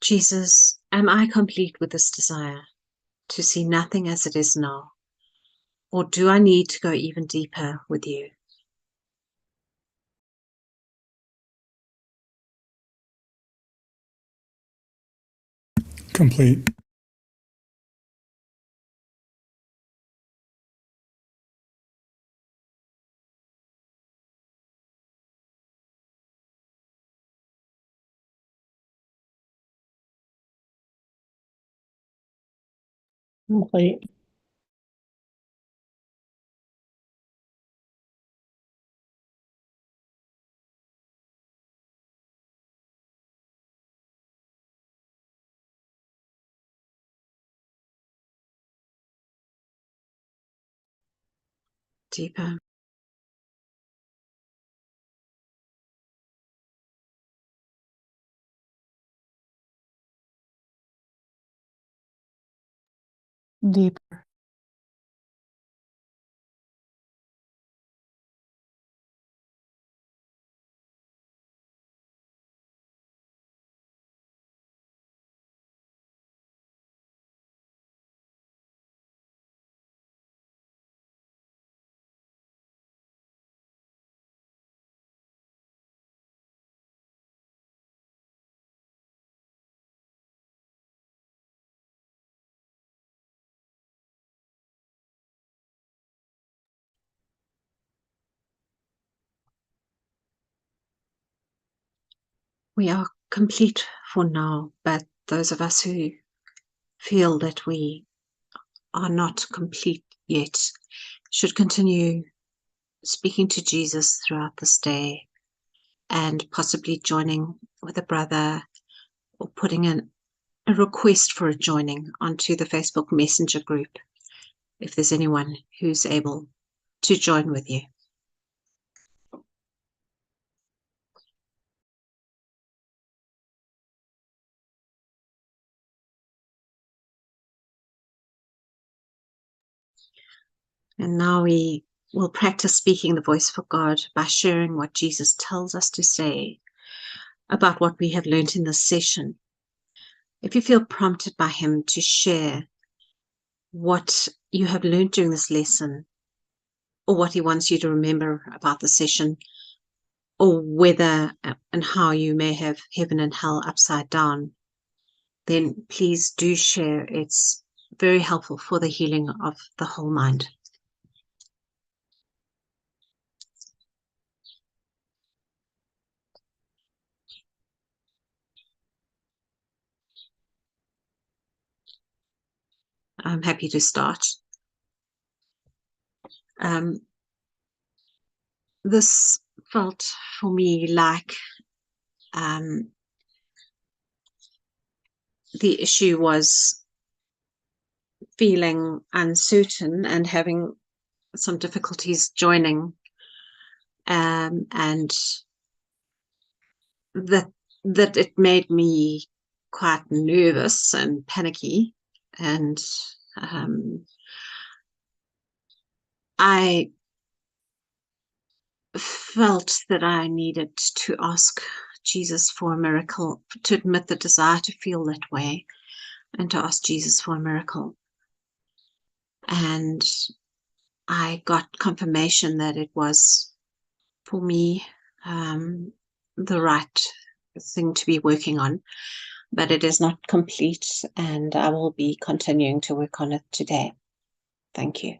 Jesus, am I complete with this desire to see nothing as it is now? Or do I need to go even deeper with you? Complete. Complete. Deeper. Deeper. We are complete for now, but those of us who feel that we are not complete yet should continue speaking to Jesus throughout this day and possibly joining with a brother or putting in a request for a joining onto the Facebook Messenger group if there's anyone who's able to join with you. And now we will practice speaking the voice for God by sharing what Jesus tells us to say about what we have learned in this session. If you feel prompted by him to share what you have learned during this lesson, or what he wants you to remember about the session, or whether and how you may have heaven and hell upside down, then please do share. It's very helpful for the healing of the whole mind. I'm happy to start. This felt for me like the issue was feeling uncertain and having some difficulties joining, and that it made me quite nervous and panicky, and I felt that I needed to ask Jesus for a miracle, to admit the desire to feel that way, and to ask Jesus for a miracle. And I got confirmation that it was, for me, the right thing to be working on, but it is not complete, and I will be continuing to work on it today. Thank you.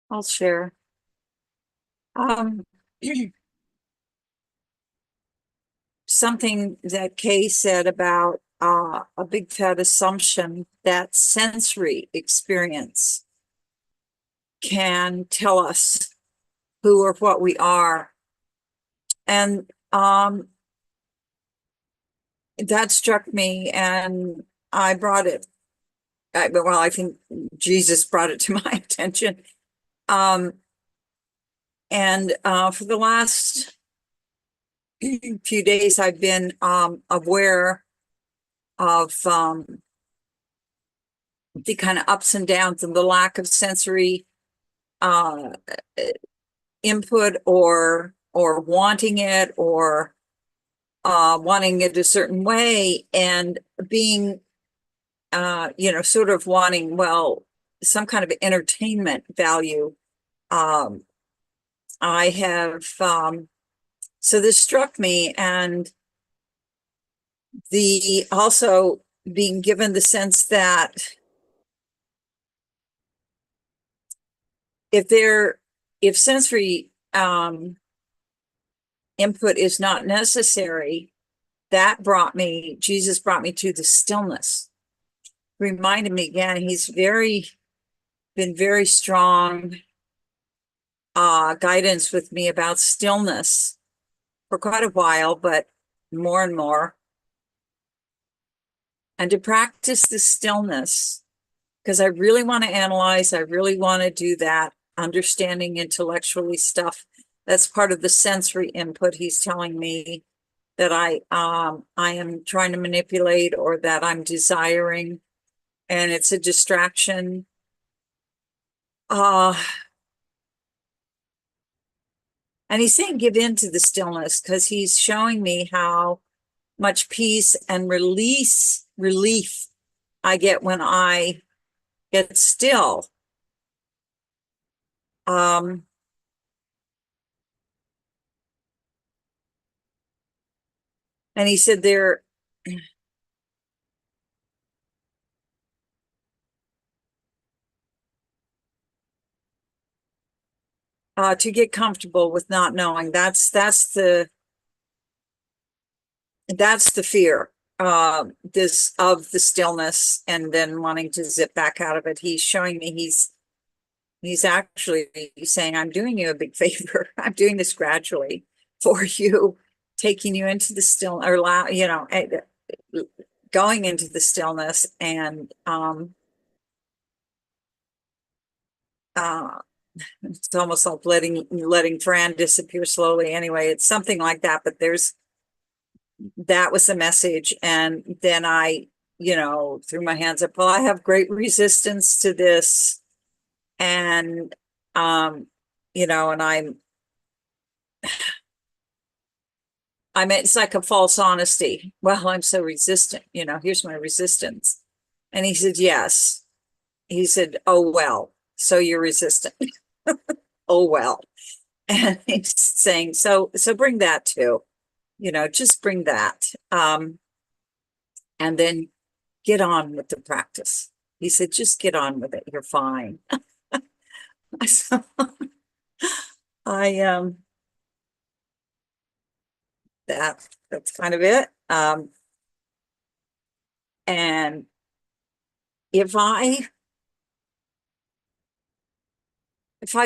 I'll share. Something that Kay said about a big fat assumption that sensory experience can tell us who or what we are. And that struck me, and I brought it. Well, I think Jesus brought it to my attention. And for the last few days I've been aware of the kind of ups and downs and the lack of sensory uh, input or wanting it or wanting it a certain way, and being sort of wanting, well, some kind of entertainment value. I have so this struck me, and the also being given the sense that if sensory input is not necessary, Jesus brought me to the stillness. Reminded me again, he's been very strong guidance with me about stillness for quite a while, but more and more. And to practice the stillness, because I really want to analyze, I really want to do that understanding intellectually stuff. That's part of the sensory input he's telling me that I am trying to manipulate, or that I'm desiring, and it's a distraction. And he's saying give in to the stillness, because he's showing me how much peace and relief I get when I get still. And he said to get comfortable with not knowing, that's the fear, this of the stillness, and then wanting to zip back out of it. He's showing me he's actually saying, I'm doing you a big favor. I'm doing this gradually for you, taking you into the still, or going into the stillness, and it's almost like letting Fran disappear slowly. Anyway, it's something like that, but that was the message. And then I, threw my hands up. Well, I have great resistance to this. And, and it's like a false honesty. Well, I'm so resistant, here's my resistance. And he said, yes. He said, oh, well, so you're resistant. Oh, well. And he's saying, so bring that too, just bring that. And then get on with the practice. He said, just get on with it. You're fine. So that's kind of it. And if I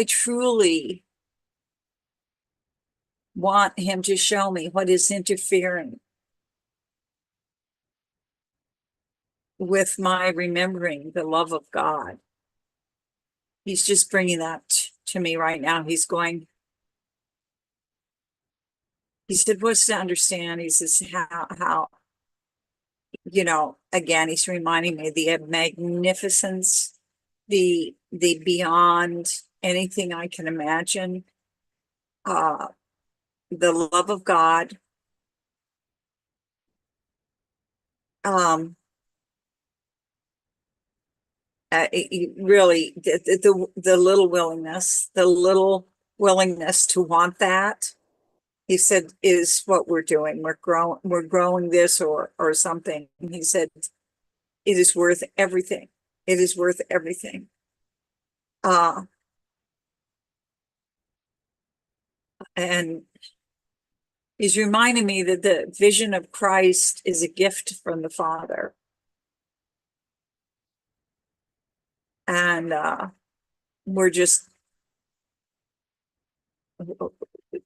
truly want him to show me what is interfering with my remembering the love of God, he's just bringing that to me right now. He said, what's to understand? He says, how, again, he's reminding me the magnificence, the beyond anything I can imagine, the love of God. Really, the little willingness to want that, he said, is what we're doing. We're growing this or something. And he said, it is worth everything. It is worth everything. And he's reminding me that the vision of Christ is a gift from the Father. And we're just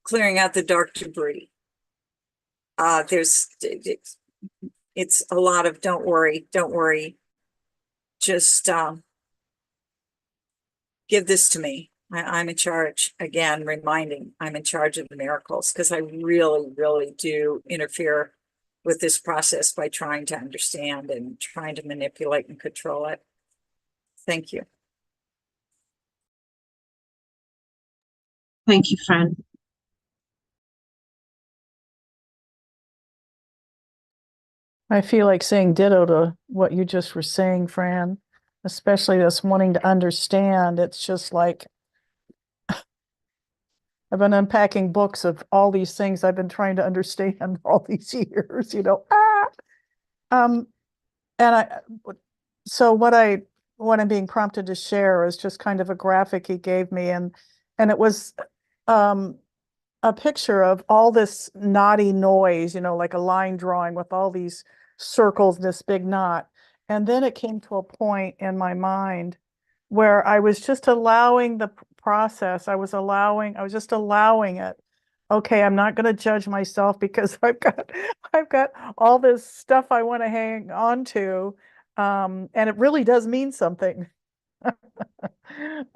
clearing out the dark debris. It's a lot of don't worry. Just give this to me. I'm in charge, again, reminding I'm in charge of the miracles, because I really, really do interfere with this process by trying to understand and trying to manipulate and control it. Thank you. Thank you, Fran. I feel like saying ditto to what you just were saying, Fran, especially this wanting to understand. It's just like I've been unpacking books of all these things I've been trying to understand all these years, you know. And so what I'm being prompted to share is just kind of a graphic he gave me, and it was a picture of all this knotty noise, you know, like a line drawing with all these circles, this big knot. And then it came to a point in my mind where I was just allowing the process. I was just allowing it. Okay, I'm not going to judge myself because I've got all this stuff I want to hang on to. And it really does mean something.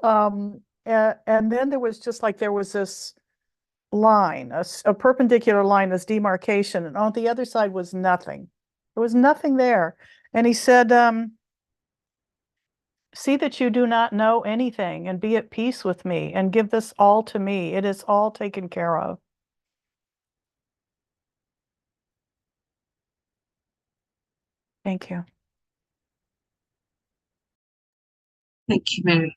And then there was just like, there was this line, a perpendicular line, this demarcation, and on the other side was nothing. There was nothing there. And he said, see that you do not know anything and be at peace with me and give this all to me. It is all taken care of. Thank you. Thank you, Mary.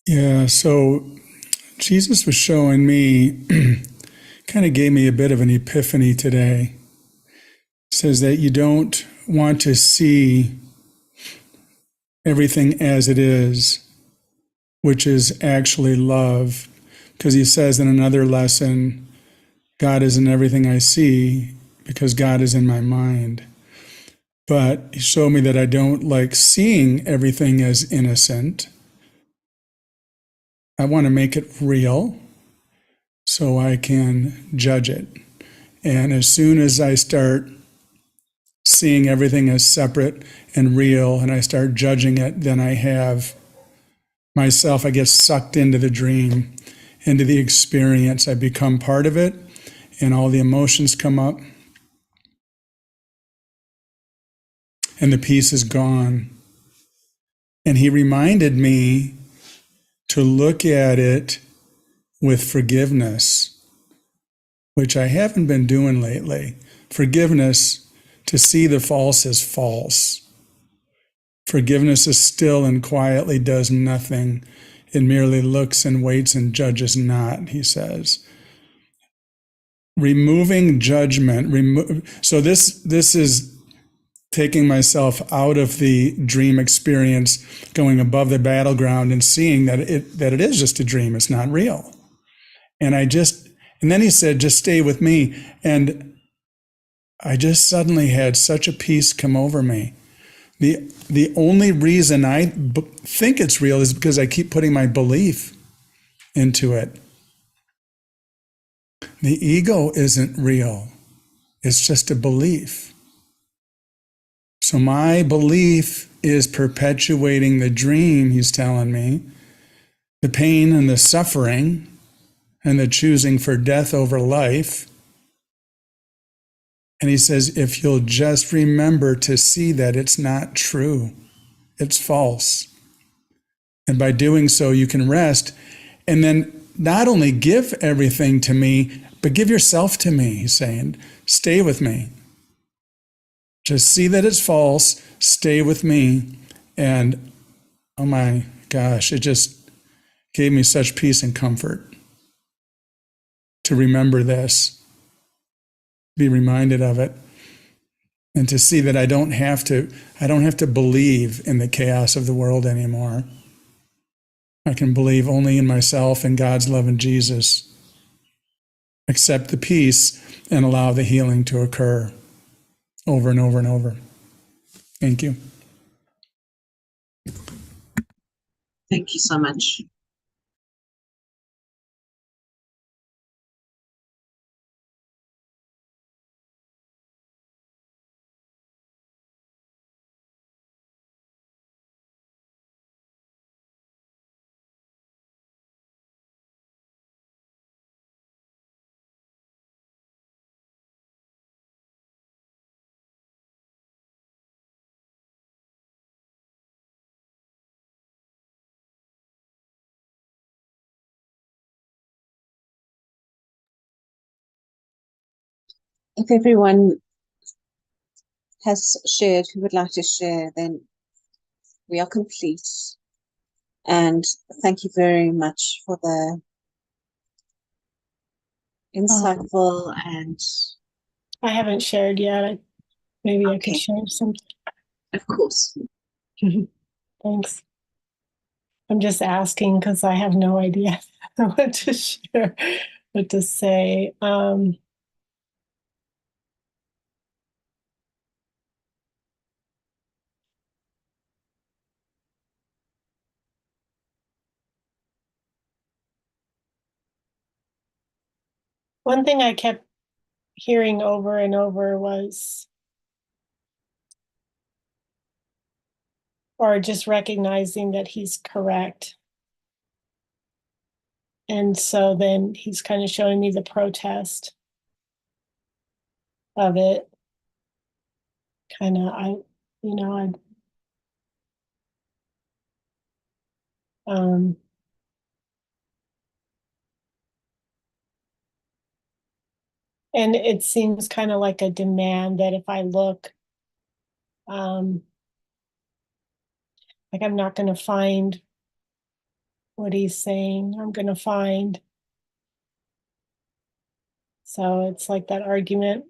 Yeah, so Jesus was showing me, kind of gave me a bit of an epiphany today. Says that you don't want to see everything as it is, which is actually love. Because he says in another lesson, God is in everything I see because God is in my mind. But he showed me that I don't like seeing everything as innocent. I want to make it real so I can judge it. And as soon as I start seeing everything as separate and real and I start judging it, then I have myself, I get sucked into the dream, into the experience. I become part of it and all the emotions come up and the peace is gone. And he reminded me to look at it with forgiveness, which I haven't been doing lately. Forgiveness, to see the false as false. Forgiveness is still and quietly does nothing. It merely looks and waits and judges not, he says. Removing judgment. So this is taking myself out of the dream experience, going above the battleground and seeing that it is just a dream. It's not real. And then he said, just stay with me. And I just suddenly had such a peace come over me. The only reason I think it's real is because I keep putting my belief into it. The ego isn't real. It's just a belief. So my belief is perpetuating the dream, he's telling me, the pain and the suffering and the choosing for death over life. And he says, if you'll just remember to see that it's not true, it's false. And by doing so, you can rest. And then not only give everything to me, but give yourself to me, he's saying. Stay with me. Just see that it's false, stay with me. And oh my gosh, it just gave me such peace and comfort to remember this, be reminded of it, and to see that I don't have to believe in the chaos of the world anymore. I can believe only in myself and God's love and Jesus. Accept the peace and allow the healing to occur over and over and over. Thank you. Thank you so much. If everyone has shared who would like to share, then we are complete. And thank you very much for the insightful and I haven't shared yet. Maybe I could okay, share something. of course. Thanks. I'm just asking because I have no idea what to share, what to say. One thing I kept hearing over and over was, or just recognizing that he's correct. And so then he's kind of showing me the protest of it. Kind of, um, and it seems kind of like a demand that if I look, like I'm not going to find what he's saying. I'm going to find. So it's like that argument,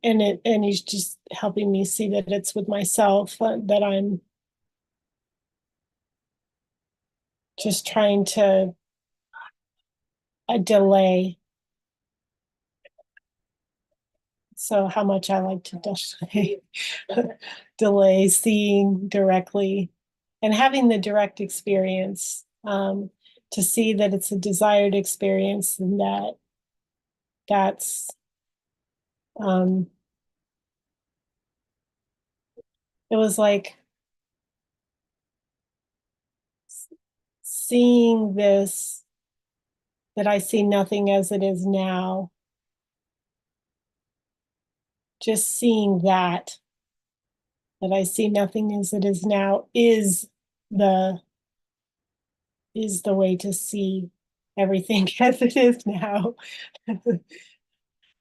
and he's just helping me see that it's with myself, that I'm just trying to delay. So how much I like to delay, delay seeing directly and having the direct experience, to see that it's a desired experience, and that's it was like seeing this, that I see nothing as it is now. Just seeing that I see nothing as it is now the way to see everything as it is now.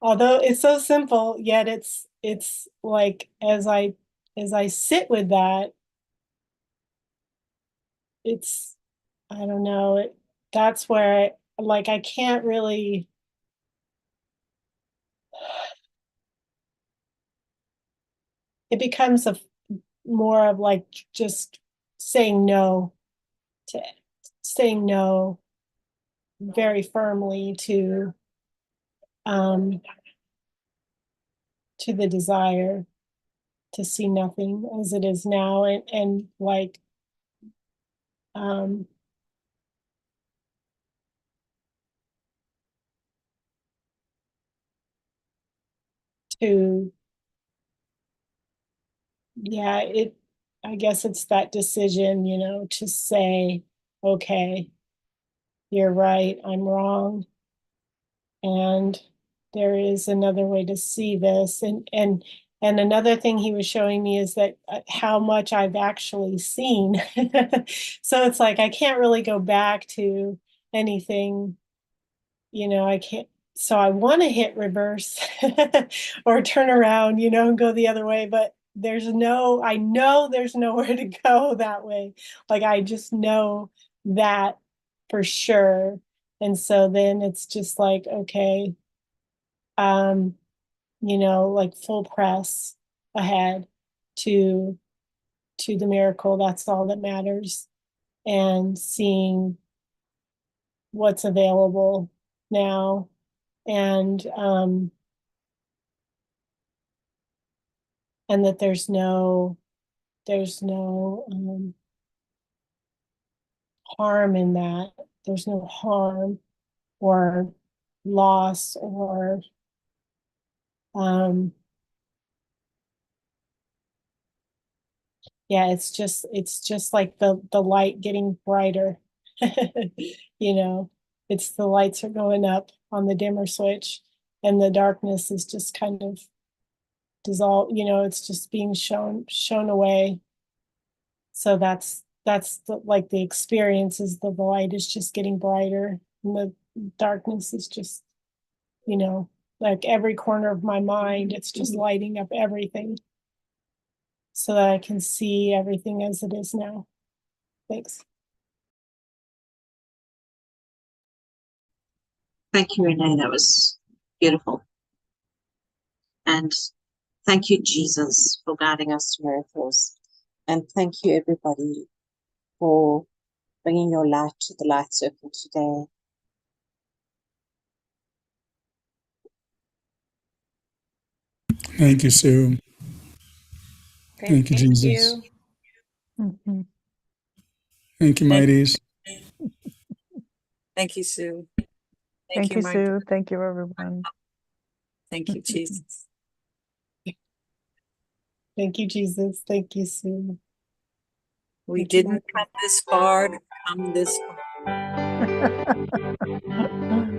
Although it's so simple, yet it's like as I sit with that, it's, I don't know, that's where like I can't really, it becomes a more of like just saying no, to saying no very firmly um to the desire to see nothing as it is now, and like um to, yeah, I guess it's that decision, to say, okay, you're right, I'm wrong, and there is another way to see this. And another thing he was showing me is that how much I've actually seen. So it's like I can't really go back to anything, I can't. So I want to hit reverse or turn around, and go the other way, but I know there's nowhere to go that way. Like I just know that for sure. And so then it's just like, okay, um, like full press ahead to the miracle. That's all that matters. And seeing what's available now, and that there's no harm in that. There's no harm or loss or um yeah, it's just like the light getting brighter. you know it's the lights are going up on the dimmer switch, and the darkness is just kind of dissolved. It's just being shown away. So that's like the experience is the light is just getting brighter, and the darkness is just, you know like every corner of my mind. It's just lighting up everything so that I can see everything as it is now. Thanks. Thank you, Renee. That was beautiful. And thank you, Jesus, for guiding us to miracles. And thank you, everybody, for bringing your light to the light circle today. Thank you, Sue. Thank you, Jesus. Mhm. Thank you, Mighties. Thank you, Sue. Thank you, Mike. Sue. Thank you, everyone. Thank you, Jesus. Thank you, Jesus. Thank you, Sue. We Thank you, didn't come this far to come this far. Michael.